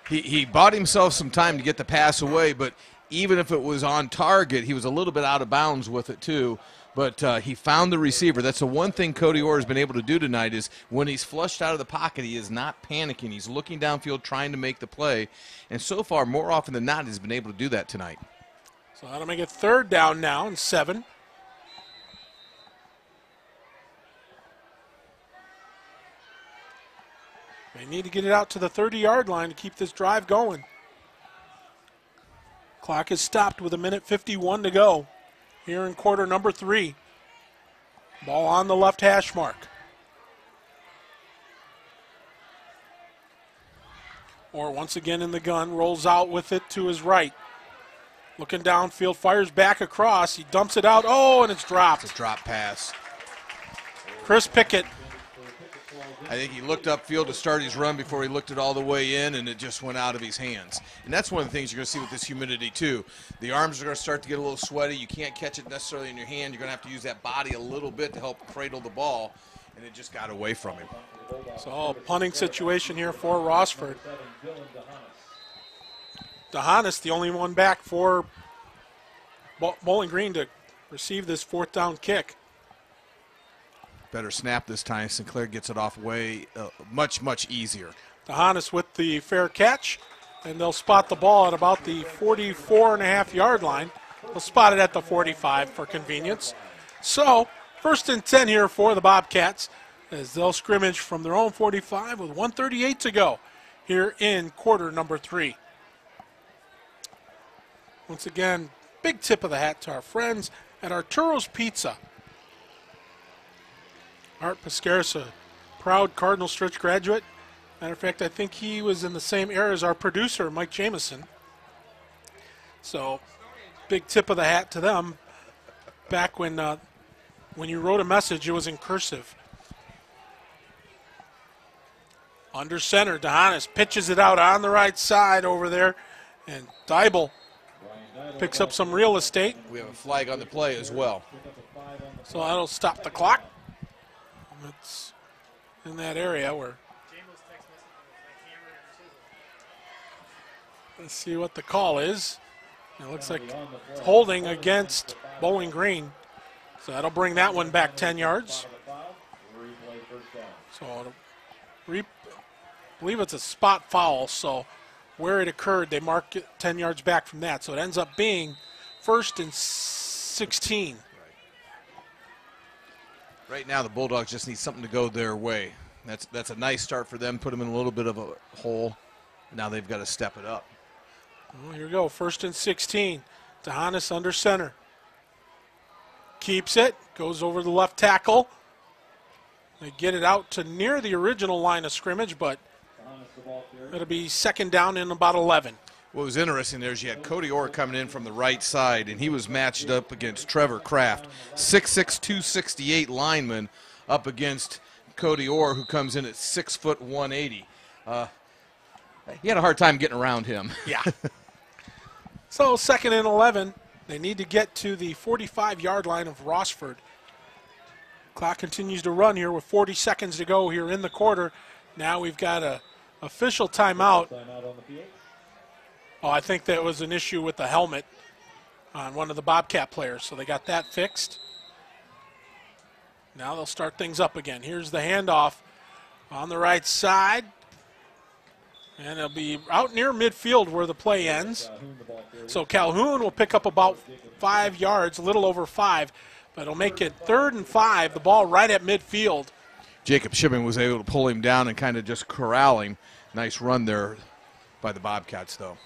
He bought himself some time to get the pass away, but even if it was on target, he was a little bit out of bounds with it too. But he found the receiver. That's the one thing Cody Orr has been able to do tonight is when he's flushed out of the pocket, he is not panicking. He's looking downfield trying to make the play. And so far, more often than not, he's been able to do that tonight. So that'll make it third down now and 7. They need to get it out to the 30-yard line to keep this drive going. Clock is stopped with 1:51 to go here in quarter number 3. Ball on the left hash mark. Orr once again in the gun, rolls out with it to his right. Looking downfield, fires back across. He dumps it out. Oh, and it's dropped. It's a drop pass. Chris Pickett. I think he looked upfield to start his run before he looked it all the way in, and it just went out of his hands. And that's one of the things you're going to see with this humidity, too. The arms are going to start to get a little sweaty. You can't catch it necessarily in your hand. You're going to have to use that body a little bit to help cradle the ball, and it just got away from him. So, punting situation here for Rossford. DeHanis, the only one back for Bowling Green to receive this fourth down kick. Better snap this time. Sinclair gets it off way much, much easier. DeHanis with the fair catch, and they'll spot the ball at about the 44.5-yard line. They'll spot it at the 45 for convenience. So, first and 10 here for the Bobcats as they'll scrimmage from their own 45 with 1:38 to go here in quarter number 3. Once again, big tip of the hat to our friends at Arturo's Pizza. Art Pescaris, a proud Cardinal Stritch graduate. Matter of fact, I think he was in the same era as our producer, Mike Jameson. So, big tip of the hat to them. Back when you wrote a message, it was in cursive. Under center, DeHanis pitches it out on the right side over there, and Dybel picks up some real estate. We have a flag on the play as well. So that'll stop the clock. It's in that area where. Let's see what the call is. It looks like holding against Bowling Green. So that'll bring that one back 10 yards. So I believe it's a spot foul. So where it occurred, they mark it 10 yards back from that. So it ends up being first and 16. Right now, the Bulldogs just need something to go their way. That's a nice start for them. Put them in a little bit of a hole. Now they've got to step it up. Well, here we go. First and 16. DeHanis under center. Keeps it. Goes over the left tackle. They get it out to near the original line of scrimmage, but it'll be second down in about 11. What was interesting there is you had Cody Orr coming in from the right side, and he was matched up against Trevor Kraft, 6'6", 268 lineman, up against Cody Orr, who comes in at 6 foot 180. He had a hard time getting around him. Yeah. So second and 11. They need to get to the 45-yard line of Rossford. Clock continues to run here with 40 seconds to go here in the quarter. Now we've got a official timeout. Oh, I think that was an issue with the helmet on one of the Bobcat players, so they got that fixed. Now they'll start things up again. Here's the handoff on the right side. And it'll be out near midfield where the play ends. So Calhoun will pick up about 5 yards, a little over 5, but it'll make it 3rd and 5, the ball right at midfield. Jacob Shipman was able to pull him down and kind of just corral him. Nice run there by the Bobcats, though.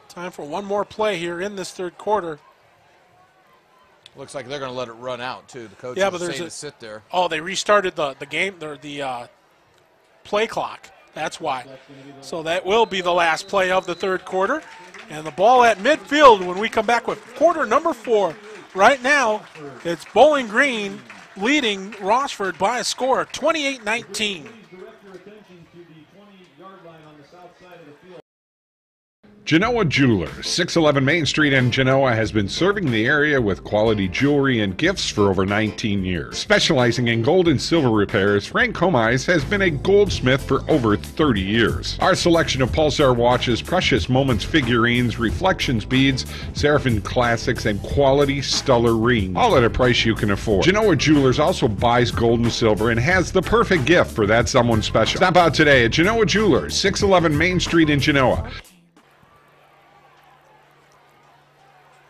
Time for one more play here in this third quarter. Looks like they're going to let it run out, too. The coach but is saying to sit there. Oh, they restarted the game, the play clock. That's why. So that will be the last play of the third quarter. And the ball at midfield when we come back with quarter number 4. Right now, it's Bowling Green leading Rossford by a score of 28-19. Genoa Jewelers, 611 Main Street in Genoa, has been serving the area with quality jewelry and gifts for over 19 years. Specializing in gold and silver repairs, Frank Comise has been a goldsmith for over 30 years. Our selection of Pulsar watches, Precious Moments figurines, Reflections beads, Seraphim classics, and quality stellar rings, all at a price you can afford. Genoa Jewelers also buys gold and silver and has the perfect gift for that someone special. Stop out today at Genoa Jewelers, 611 Main Street in Genoa.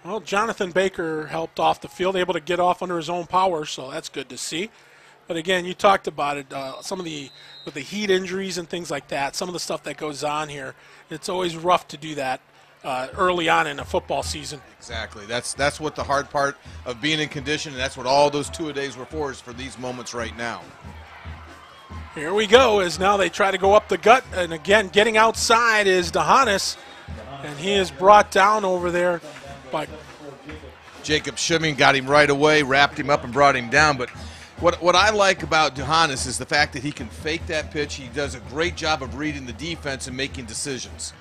Well, Jonathan Baker helped off the field, able to get off under his own power, so that's good to see. But again, you talked about it, some of with the heat injuries and things like that, some of the stuff that goes on here, it's always rough to do that early on in a football season. Exactly. That's what the hard part of being in condition, and that's what all those two-a-days were for, is for these moments right now. Here we go, as now they try to go up the gut, and again, getting outside is DeHanis, and he is brought down over there. But Jacob Shimmy got him right away, wrapped him up, and brought him down. But what I like about DeHanis is the fact that he can fake that pitch. He does a great job of reading the defense and making decisions.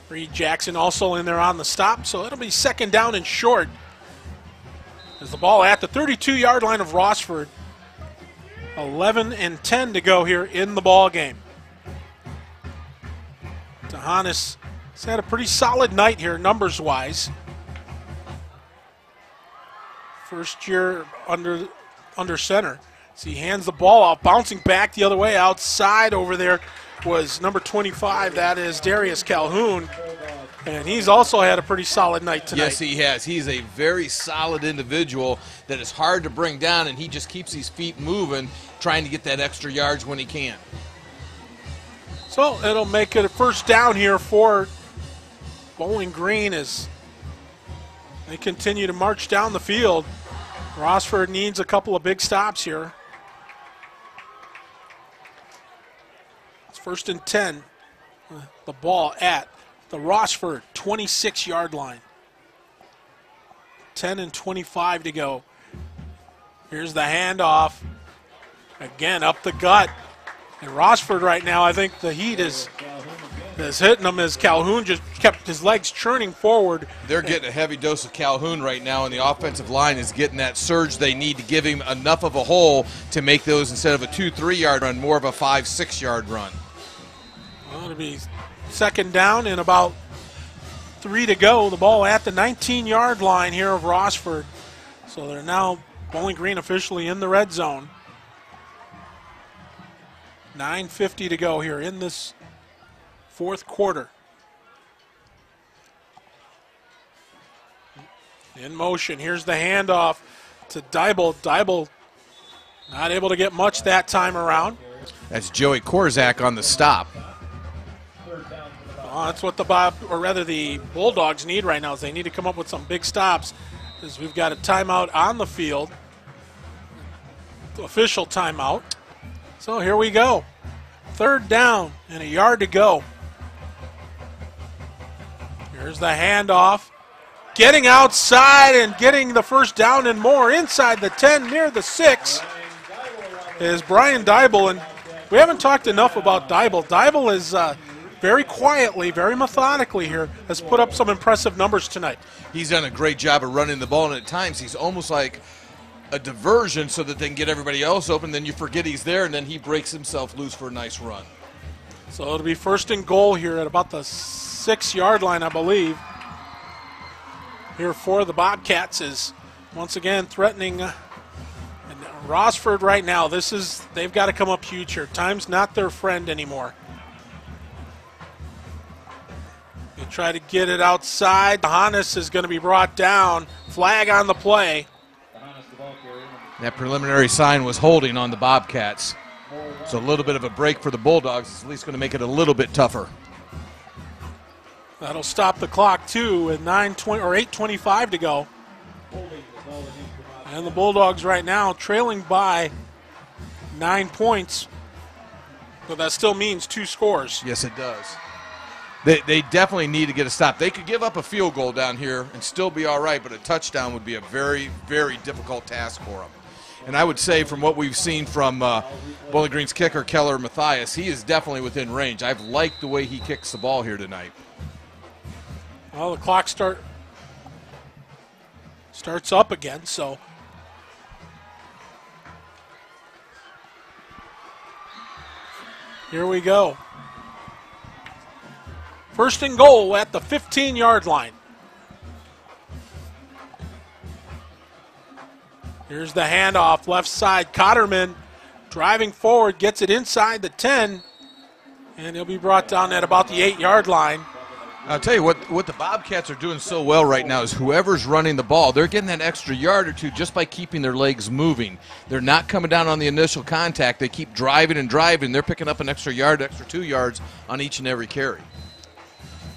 Reed Jackson also in there on the stop, so it'll be 2nd down and short. As the ball at the 32-yard line of Rossford. 11 and 10 to go here in the ball game. DeHanis has had a pretty solid night here numbers-wise. First year under center. So he hands the ball off, bouncing back the other way. Outside over there was number 25. That is Darius Calhoun. And he's also had a pretty solid night tonight. Yes, he has. He's a very solid individual that is hard to bring down, and he just keeps his feet moving, trying to get that extra yards when he can. So it'll make it a 1st down here for Bowling Green as they continue to march down the field. Rossford needs a couple of big stops here. It's 1st and 10. The ball at the Rossford 26-yard line. 10 and 25 to go. Here's the handoff. Again, up the gut. And Rossford right now, I think the heat is hitting them as Calhoun just kept his legs churning forward. They're getting a heavy dose of Calhoun right now, and the offensive line is getting that surge they need to give him enough of a hole to make those, instead of a 2-3 yard run, more of a 5-6 yard run. Well, it'll be 2nd down and about 3 to go. The ball at the 19-yard line here of Rossford. So they're now Bowling Green officially in the red zone. 9:50 to go here in this 4th quarter. In motion, here's the handoff to Dybel. Dybel not able to get much that time around. That's Joey Korzak on the stop. Well, that's what the Bulldogs need right now, is they need to come up with some big stops, because we've got a timeout on the field, official timeout. So here we go. 3rd down and a yard to go. Here's the handoff. Getting outside and getting the 1st down and more inside the 10, near the 6, is Brian Dybel. And we haven't talked enough about Dybel. Dybel is very quietly, very methodically here, has put up some impressive numbers tonight. He's done a great job of running the ball, and at times he's almost like a diversion so that they can get everybody else open. Then you forget he's there, and then he breaks himself loose for a nice run. So it'll be 1st and goal here at about the 6-yard line, I believe. Here for the Bobcats is once again threatening. And Rossford right now, they've got to come up huge here. Time's not their friend anymore. try to get it outside. Hannes is going to be brought down. Flag on the play. That preliminary sign was holding on the Bobcats. So a little bit of a break for the Bulldogs. It's at least going to make it a little bit tougher. That'll stop the clock, too, with 8:25 to go. And the Bulldogs right now trailing by 9 points. But that still means 2 scores. Yes, it does. They definitely need to get a stop. They could give up a field goal down here and still be all right, but a touchdown would be a very, very difficult task for them. And I would say from what we've seen from Bowling Green's kicker, Keller Mathias, he is definitely within range. I've liked the way he kicks the ball here tonight. Well, the clock starts up again, so here we go. First and goal at the 15-yard line. Here's the handoff, left side. Cotterman driving forward, gets it inside the 10, and he'll be brought down at about the 8-yard line. I'll tell you what the Bobcats are doing so well right now is whoever's running the ball, they're getting that extra yard or two just by keeping their legs moving. They're not coming down on the initial contact. They keep driving and driving. They're picking up an extra yard, extra 2 yards on each and every carry.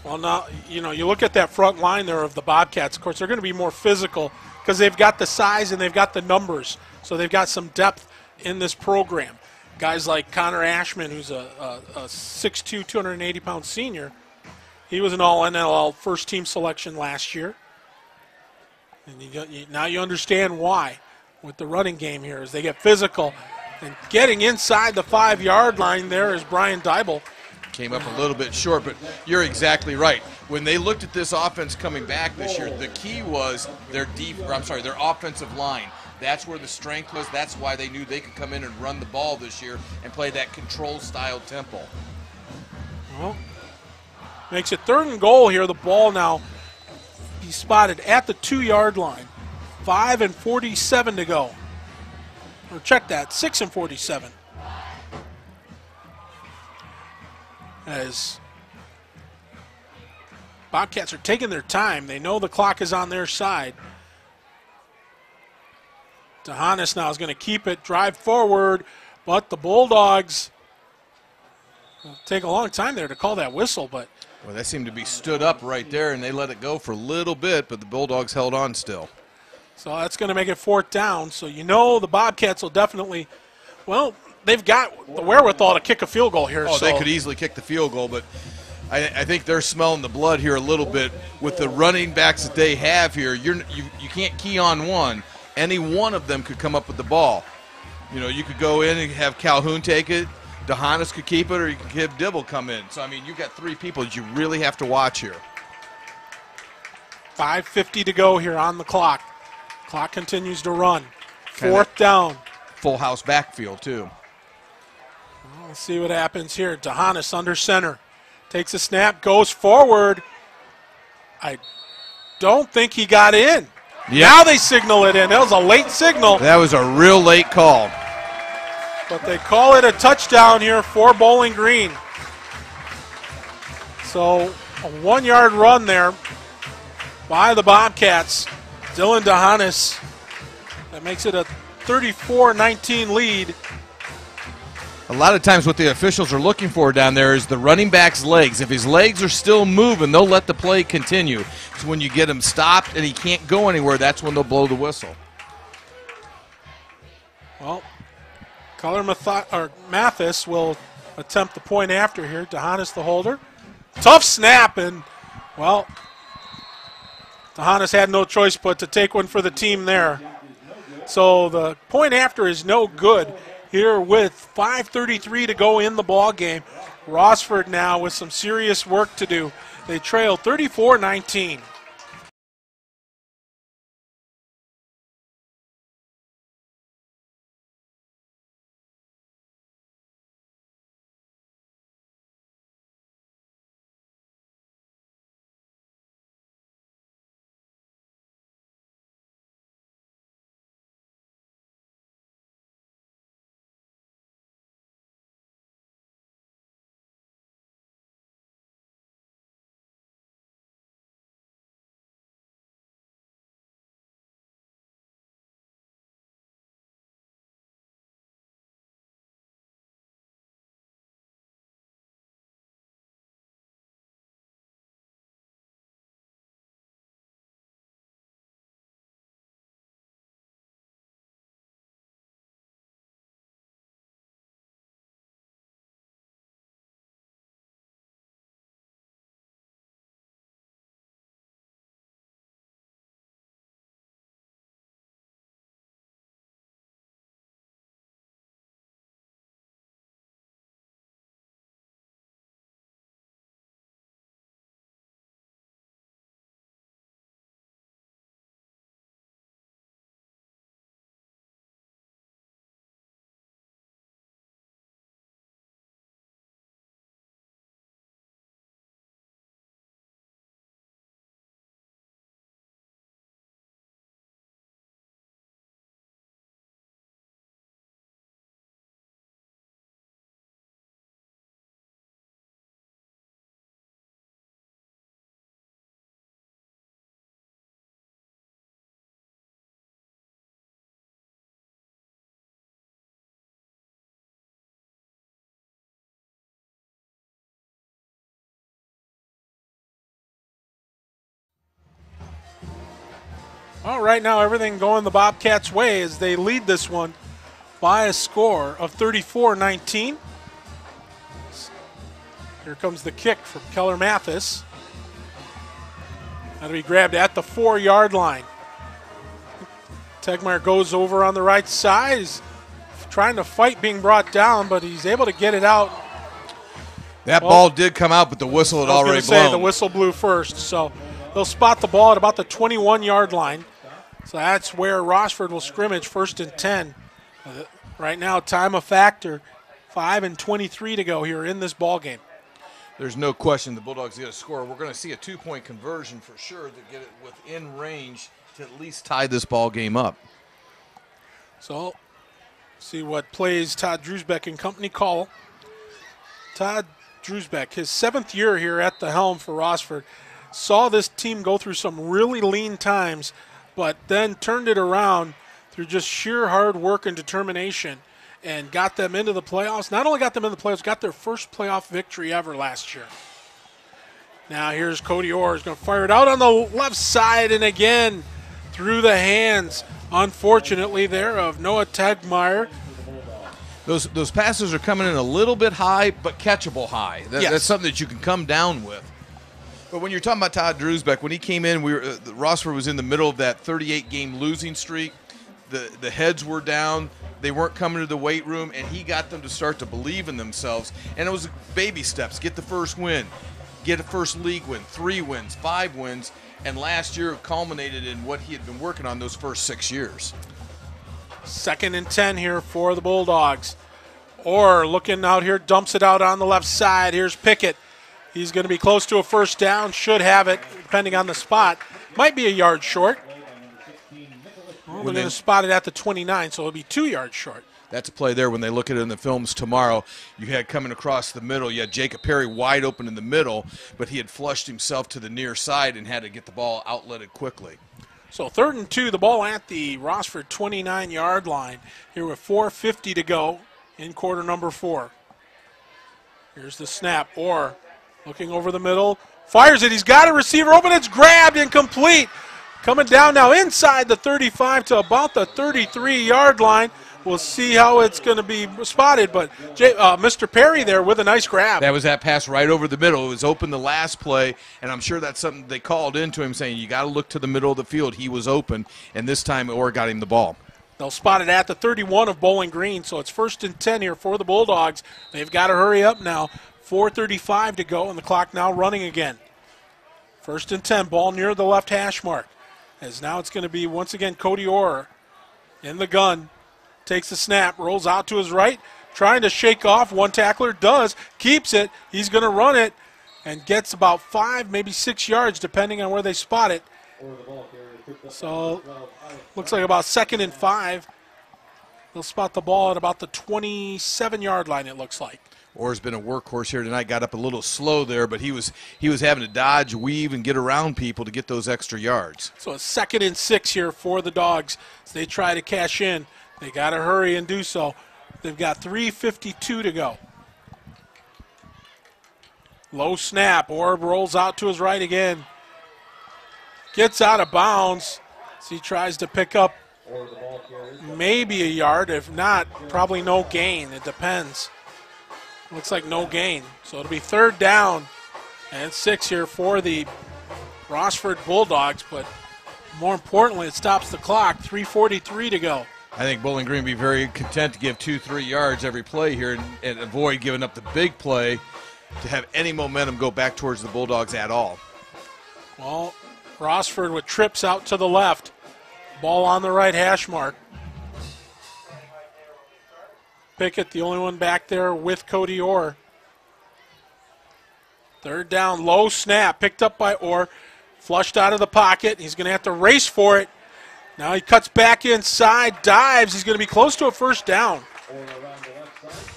Well, now, you look at that front line there of the Bobcats. Of course, they're going to be more physical because they've got the size and they've got the numbers. So they've got some depth in this program. Guys like Connor Ashman, who's a 6'2", 280-pound senior. He was an all-NLL first-team selection last year. And now you understand why with the running game here as they get physical. And getting inside the 5-yard line there is Brian Dybel. Came up a little bit short, but you're exactly right. When they looked at this offense coming back this year, the key was their offensive line. That's where the strength was. That's why they knew they could come in and run the ball this year and play that control-style tempo. Well, makes it 3rd and goal here. The ball now be spotted at the 2-yard line. 5:47 to go. Or check that, 6:47. As Bobcats are taking their time. They know the clock is on their side. DeHanis now is going to keep it, drive forward, but the Bulldogs take a long time there to call that whistle, but well, that seemed to be stood up right there, and they let it go for a little bit, but the Bulldogs held on still. So that's going to make it 4th down. So the Bobcats will definitely, well, they've got the wherewithal to kick a field goal here. Oh, they could easily kick the field goal, but I think they're smelling the blood here a little bit with the running backs that they have here. You can't key on one. Any one of them could come up with the ball. You could go in and have Calhoun take it. DeHanis could keep it, or you could have Dibble come in. So, I mean, you've got 3 people that you really have to watch here. 5:50 to go here on the clock. Clock continues to run. 4th down. Full house backfield, too. Well, let's see what happens here. DeHanis under center. Takes a snap, goes forward. I don't think he got in. Yep. Now they signal it in. That was a late signal. That was a real late call. But they call it a touchdown here for Bowling Green. So a 1-yard run there by the Bobcats. Dylan DeHanis. That makes it a 34-19 lead. A lot of times what the officials are looking for down there is the running back's legs. If his legs are still moving, they'll let the play continue. So when you get him stopped and he can't go anywhere, that's when they'll blow the whistle. Well, Mathis will attempt the point after here. DeHanis the holder. Tough snap, and, well, DeHanis had no choice but to take one for the team there. So the point after is no good here with 5:33 to go in the ball game. Rossford now with some serious work to do. They trail 34-19. Well, right now everything going the Bobcats' way as they lead this one by a score of 34-19. Here comes the kick from Keller Mathis. That'll be grabbed at the 4-yard line. Tegmeyer goes over on the right side. He's trying to fight being brought down, but he's able to get it out. That ball did come out, but the whistle had already blown. The whistle blew first, so they'll spot the ball at about the 21-yard line. So that's where Rossford will scrimmage, 1st and 10. Right now, time a factor, 5:23 to go here in this ball game. There's no question the Bulldogs get a score. We're going to see a 2-point conversion for sure to get it within range to at least tie this ball game up. So, see what plays Todd Drusbeck and company call. Todd Drusbeck, his 7th year here at the helm for Rossford, saw this team go through some really lean times, but then turned it around through just sheer hard work and determination and got them into the playoffs. Not only got them into the playoffs, got their first playoff victory ever last year. Now here's Cody Orr. He's going to fire it out on the left side, and again through the hands, unfortunately, there of Noah Tegmeyer. Those passes are coming in a little bit high, but catchable high. That's something that you can come down with. But when you're talking about Todd Drusbeck, when he came in, Rossford was in the middle of that 38-game losing streak. The heads were down. They weren't coming to the weight room, and he got them to start to believe in themselves. And it was baby steps. Get the first win. Get a first league win. 3 wins, 5 wins. And last year culminated in what he had been working on those first 6 years. 2nd and 10 here for the Bulldogs. Orr looking out here, dumps it out on the left side. Here's Pickett. He's going to be close to a first down. Should have it, depending on the spot. Might be a yard short. Well, we're going to spot it at the 29, so it'll be 2 yards short. That's a play there when they look at it in the films tomorrow. You had coming across the middle. You had Jacob Perry wide open in the middle, but he had flushed himself to the near side and had to get the ball outletted quickly. So 3rd and 2, the ball at the Rossford 29-yard line. Here with 4:50 to go in quarter number 4. Here's the snap. Orr looking over the middle. Fires it. He's got a receiver open. It's grabbed and complete. Coming down now inside the 35 to about the 33-yard line. We'll see how it's going to be spotted, but Mr. Perry there with a nice grab. That was that pass right over the middle. It was open the last play, and I'm sure that's something they called into him saying you got to look to the middle of the field. He was open, and this time Orr got him the ball. They'll spot it at the 31 of Bowling Green, so it's 1st and 10 here for the Bulldogs. They've got to hurry up now. 4:35 to go, and the clock now running again. 1st and 10, ball near the left hash mark. As now it's going to be, once again, Cody Orr in the gun. Takes the snap, rolls out to his right, trying to shake off. One tackler does, keeps it. He's going to run it and gets about 5, maybe 6 yards, depending on where they spot it. So looks like about 2nd and 5. They'll spot the ball at about the 27-yard line, it looks like. Orr's been a workhorse here tonight. Got up a little slow there, but he was having to dodge, weave, and get around people to get those extra yards. So it's 2nd and 6 here for the Dogs as they try to cash in. They got to hurry and do so. They've got 3:52 to go. Low snap. Orb rolls out to his right again. Gets out of bounds. So he tries to pick up maybe a yard. If not, probably no gain. It depends. Looks like no gain. So it'll be 3rd down and 6 here for the Rossford Bulldogs. But more importantly, it stops the clock. 3:43 to go. I think Bowling Green will be very content to give 2-3 yards every play here and avoid giving up the big play to have any momentum go back towards the Bulldogs at all. Well, Rossford with trips out to the left. Ball on the right hash mark. Pickett, the only one back there with Cody Orr. 3rd down, low snap, picked up by Orr. Flushed out of the pocket. He's going to have to race for it. Now he cuts back inside, dives. He's going to be close to a first down.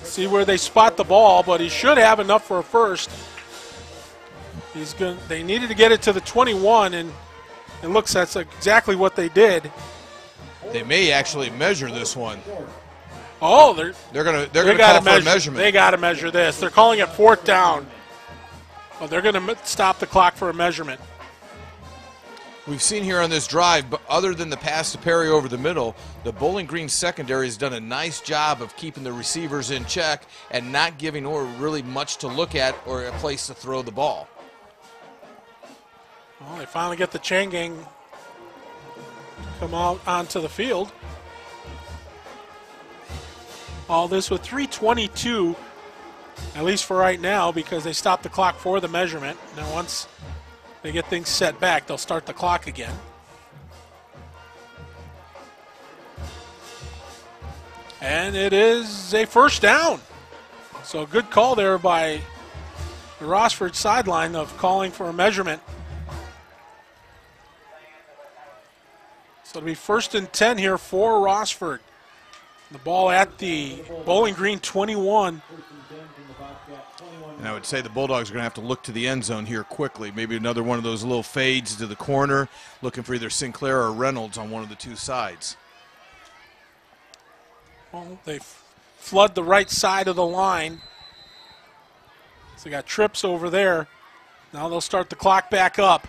See where they spot the ball, but he should have enough for a first. They needed to get it to the 21, and it looks that's exactly what they did. They may actually measure this one. Oh, they're going to call for a measurement. They got to measure this. They're calling it 4th down. Well, they're going to stop the clock for a measurement. We've seen here on this drive, but other than the pass to Perry over the middle, the Bowling Green secondary has done a nice job of keeping the receivers in check and not giving Orr really much to look at or a place to throw the ball. Well, they finally get the chain gang to come out onto the field. All this with 3:22, at least for right now, because they stopped the clock for the measurement. Now once they get things set back, they'll start the clock again. And it is a first down. So a good call there by the Rossford sideline of calling for a measurement. So it'll be 1st and 10 here for Rossford. The ball at the Bowling Green 21. And I would say the Bulldogs are going to have to look to the end zone here quickly. Maybe another one of those little fades to the corner, looking for either Sinclair or Reynolds on one of the two sides. Well, they flood the right side of the line. So they got trips over there. Now they'll start the clock back up.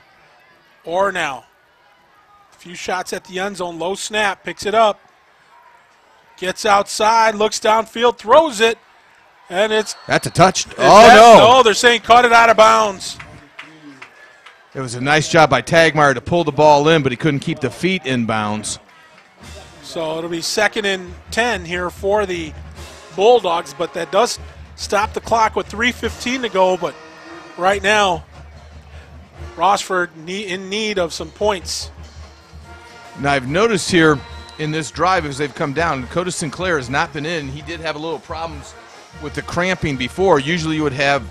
Or now. A few shots at the end zone. Low snap. Picks it up. Gets outside. Looks downfield. Throws it. And that's a touch. Oh, no. No, they're saying caught it out of bounds. It was a nice job by Tagmeyer to pull the ball in, but he couldn't keep the feet in bounds. So it'll be 2nd and 10 here for the Bulldogs, but that does stop the clock with 3:15 to go. But right now, Rossford in need of some points. Now I've noticed here in this drive as they've come down, Dakota Sinclair has not been in. He did have a little problems with the cramping before. Usually you would have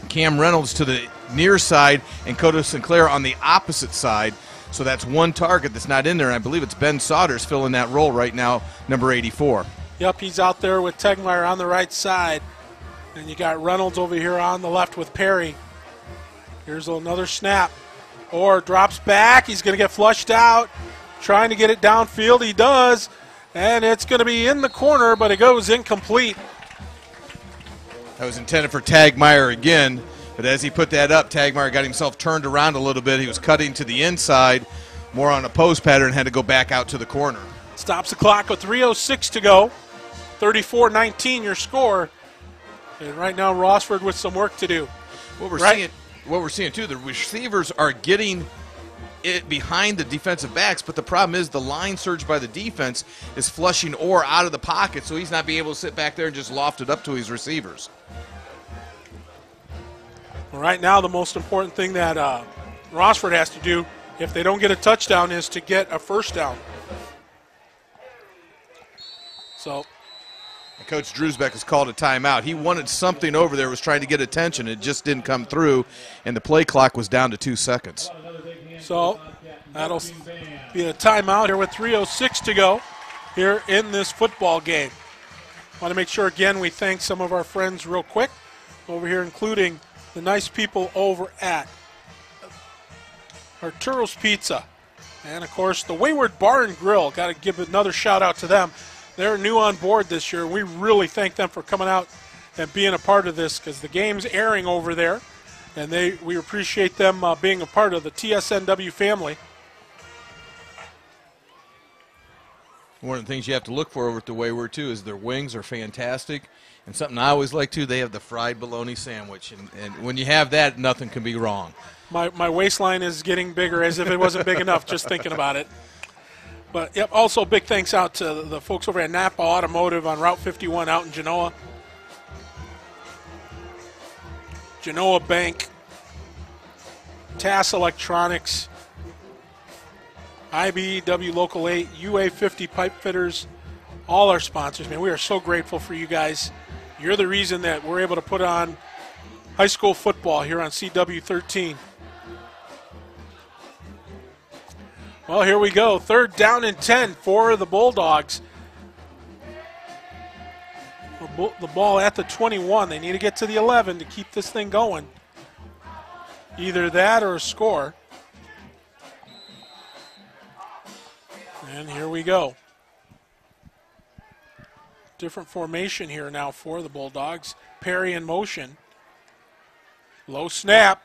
Cam Reynolds to the near side and Dakota Sinclair on the opposite side. So that's one target that's not in there, and I believe it's Ben Saunders filling that role right now, number 84. Yep, he's out there with Tegmeyer on the right side. And you got Reynolds over here on the left with Perry. Here's another snap. Orr drops back. He's going to get flushed out. Trying to get it downfield. He does. And it's going to be in the corner, but it goes incomplete. That was intended for Tagmeyer again, but as he put that up, Tagmeyer got himself turned around a little bit. He was cutting to the inside, more on a post pattern, had to go back out to the corner. Stops the clock with 3:06 to go. 34-19 your score. And right now Rossford with some work to do. What we're seeing too, the receivers are getting it behind the defensive backs, but the problem is the line surge by the defense is flushing Orr out of the pocket, so he's not being able to sit back there and just loft it up to his receivers. Right now the most important thing that Rossford has to do if they don't get a touchdown is to get a first down. So Coach Drewsbeck has called a timeout. He wanted something over there, was trying to get attention. It just didn't come through, and the play clock was down to 2 seconds. So that'll be a timeout here with 3:06 to go here in this football game. Want to make sure, again, we thank some of our friends real quick over here, including the nice people over at Arturo's Pizza. And, of course, the Wayward Bar and Grill. Got to give another shout-out to them. They're new on board this year. We really thank them for coming out and being a part of this because the game's airing over there. And we appreciate them being a part of the TSNW family. One of the things you have to look for over at the Wayward, too, is their wings are fantastic. And something I always like, too, they have the fried bologna sandwich. And when you have that, nothing can be wrong. My waistline is getting bigger as if it wasn't big enough just thinking about it. But, yep, also big thanks out to the folks over at Napa Automotive on Route 51 out in Genoa. Genoa Bank, TAS Electronics, IBEW Local 8, UA50 Pipe Fitters, all our sponsors. Man, we are so grateful for you guys. You're the reason that we're able to put on high school football here on CW13. Well, here we go. 3rd down and 10 for the Bulldogs. The ball at the 21. They need to get to the 11 to keep this thing going. Either that or a score. And here we go. Different formation here now for the Bulldogs. Perry in motion. Low snap.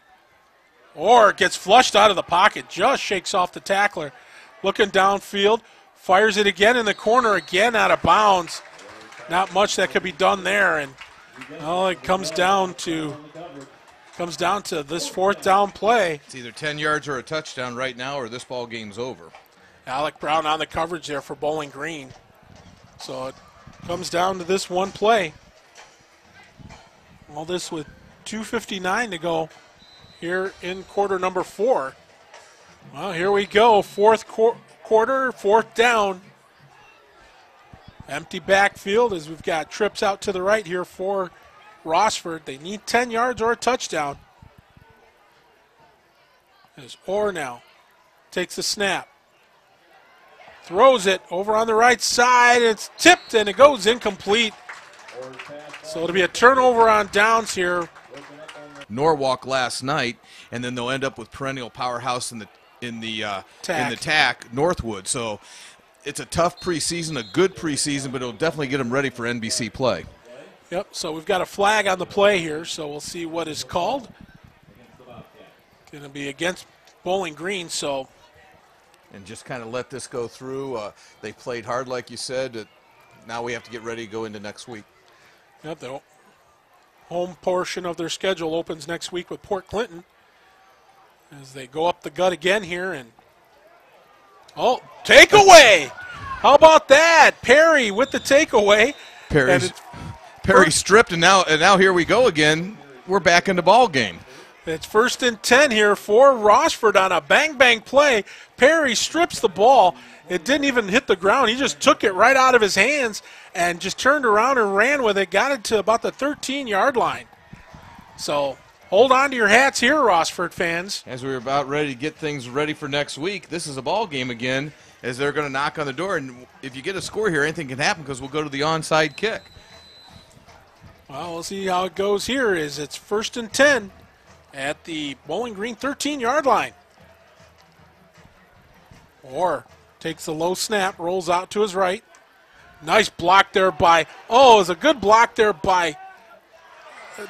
Or gets flushed out of the pocket, just shakes off the tackler. Looking downfield, fires it again in the corner, again out of bounds. Not much that could be done there, and well, it comes down to this fourth down play. It's either 10 yards or a touchdown right now, or this ball game's over. Alec Brown on the coverage there for Bowling Green. So it comes down to this one play. All this with 2:59 to go here in quarter number 4. Well, here we go. Fourth quarter, fourth down. Empty backfield as we've got trips out to the right here for Rossford. They need 10 yards or a touchdown. As Orr now takes the snap. Throws it over on the right side. It's tipped and it goes incomplete. So it'll be a turnover on downs here. Norwalk last night, and then they'll end up with perennial powerhouse in the TAC, Northwood. So it's a tough preseason, a good preseason, but it'll definitely get them ready for NBC play. Yep, so we've got a flag on the play here, so we'll see what is called. Going to be against Bowling Green, so. And just kind of let this go through. They played hard, like you said. Now we have to get ready to go into next week. Yep, the home portion of their schedule opens next week with Port Clinton as they go up the gut again here. And oh, takeaway! How about that? Perry with the takeaway. Perry stripped, and now here we go again. We're back in the ball game. It's 1st and 10 here for Rossford on a bang-bang play. Perry strips the ball. It didn't even hit the ground. He just took it right out of his hands and just turned around and ran with it. Got it to about the 13-yard line. So hold on to your hats here, Rossford fans. As we're about ready to get things ready for next week, this is a ball game again as they're going to knock on the door. And if you get a score here, anything can happen because we'll go to the onside kick. Well, we'll see how it goes here. It's 1st and 10 at the Bowling Green 13-yard line. Orr takes the low snap, rolls out to his right. Nice block there by, it was a good block there by,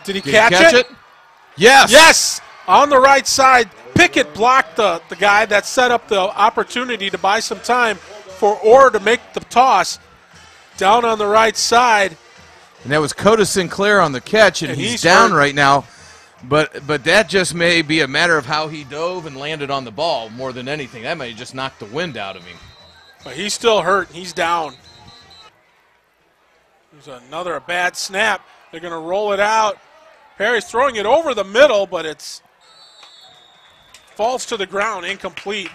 did he catch it? Yes. Yes, on the right side. Pickett blocked the guy that set up the opportunity to buy some time for Orr to make the toss down on the right side. And that was Coda Sinclair on the catch, and he's down right now. But that just may be a matter of how he dove and landed on the ball more than anything. That may have just knocked the wind out of him. But he's still hurt. He's down. There's another bad snap. They're going to roll it out. Perry's throwing it over the middle, but it's falls to the ground, incomplete.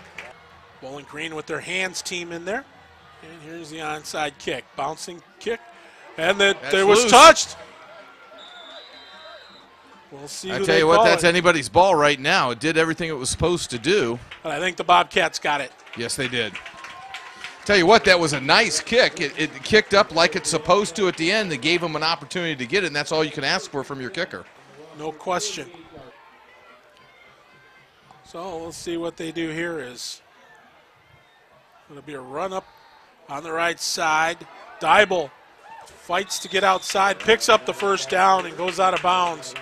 Bowling Green with their hands team in there. And here's the onside kick. Bouncing kick. And it was touched. We'll see who I tell you what, that's anybody's ball right now. It did everything it was supposed to do. But I think the Bobcats got it. Yes, they did. Tell you what, that was a nice kick. It kicked up like it's supposed to at the end. They gave them an opportunity to get it, and that's all you can ask for from your kicker. No question. So we'll see what they do here. Is going to be a run up on the right side. Dybel fights to get outside, picks up the first down, and goes out of bounds.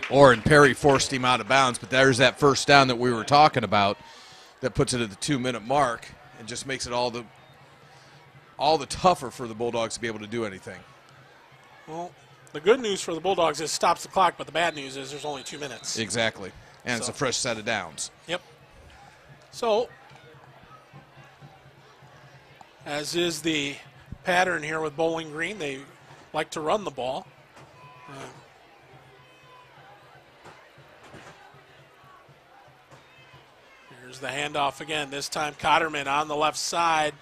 And Perry forced him out of bounds, but there's that first down that we were talking about that puts it at the 2-minute mark and just makes it all the tougher for the Bulldogs to be able to do anything. Well, the good news for the Bulldogs is it stops the clock, but the bad news is there's only 2 minutes. Exactly. And it's a fresh set of downs. Yep. So, as is the pattern here with Bowling Green, they like to run the ball. Here's the handoff again. This time Cotterman on the left side.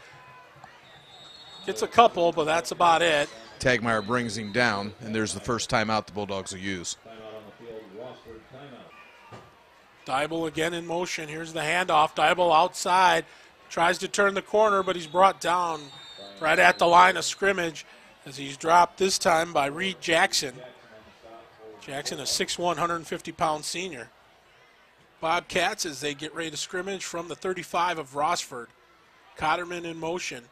Gets a couple, but that's about it. Tagmeyer brings him down, and there's the first timeout the Bulldogs will use. Dybel again in motion. Here's the handoff. Dybel outside. Tries to turn the corner, but he's brought down right at the line of scrimmage as he's dropped this time by Reed Jackson. Jackson, a 6'1", 150-pound senior. Bobcats as they get ready to scrimmage from the 35 of Rossford. Cotterman in motion.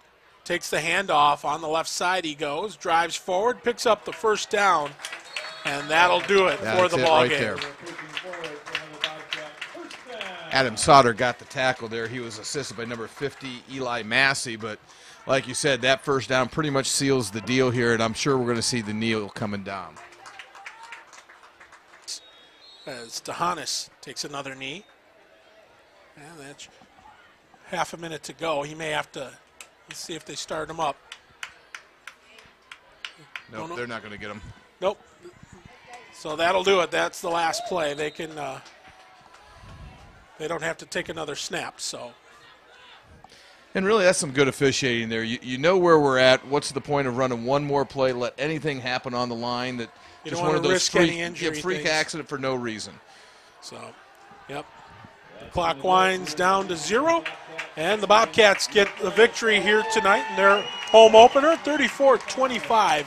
Takes the handoff. On the left side he goes. Drives forward. Picks up the first down. And that'll do it for the ball game. Adam Sauter got the tackle there. He was assisted by number 50, Eli Massey. But like you said, that first down pretty much seals the deal here, and I'm sure we're going to see the kneel coming down. As DeHanis takes another knee. And that's half a minute to go. He may have to, let's see if they start him up. Nope, they're not going to get him. Nope. So that'll do it. That's the last play. They can, they don't have to take another snap, so. And really, that's some good officiating there. You know where we're at. What's the point of running one more play, let anything happen on the line that you just don't one of want to those risk any injury freak things. accident for no reason. So, yep. The clock winds down to 0, and the Bobcats get the victory here tonight in their home opener, 34-25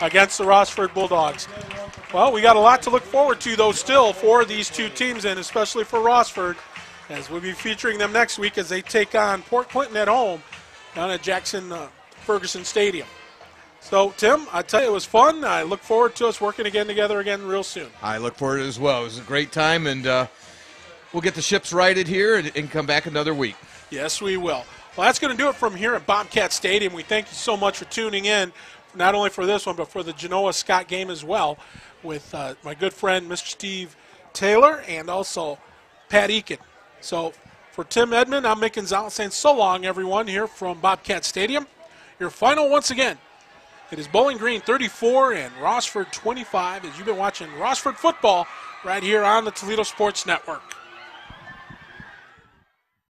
against the Rossford Bulldogs. Well, we got a lot to look forward to, though, still for these two teams, and especially for Rossford, as we'll be featuring them next week as they take on Port Clinton at home down at Jackson Ferguson Stadium. So, Tim, I tell you, it was fun. I look forward to us working together again real soon. I look forward to it as well. It was a great time, and we'll get the ships righted here and come back another week. Yes, we will. Well, that's going to do it from here at Bobcat Stadium. We thank you so much for tuning in, not only for this one, but for the Genoa-Scott game as well, with my good friend, Mr. Steve Taylor, and also Pat Eakin. So, for Tim Edmond, I'm Mick Gonzalez saying so long, everyone, here from Bobcat Stadium. Your final once again. It is Bowling Green 34 and Rossford 25 as you've been watching Rossford football right here on the Toledo Sports Network.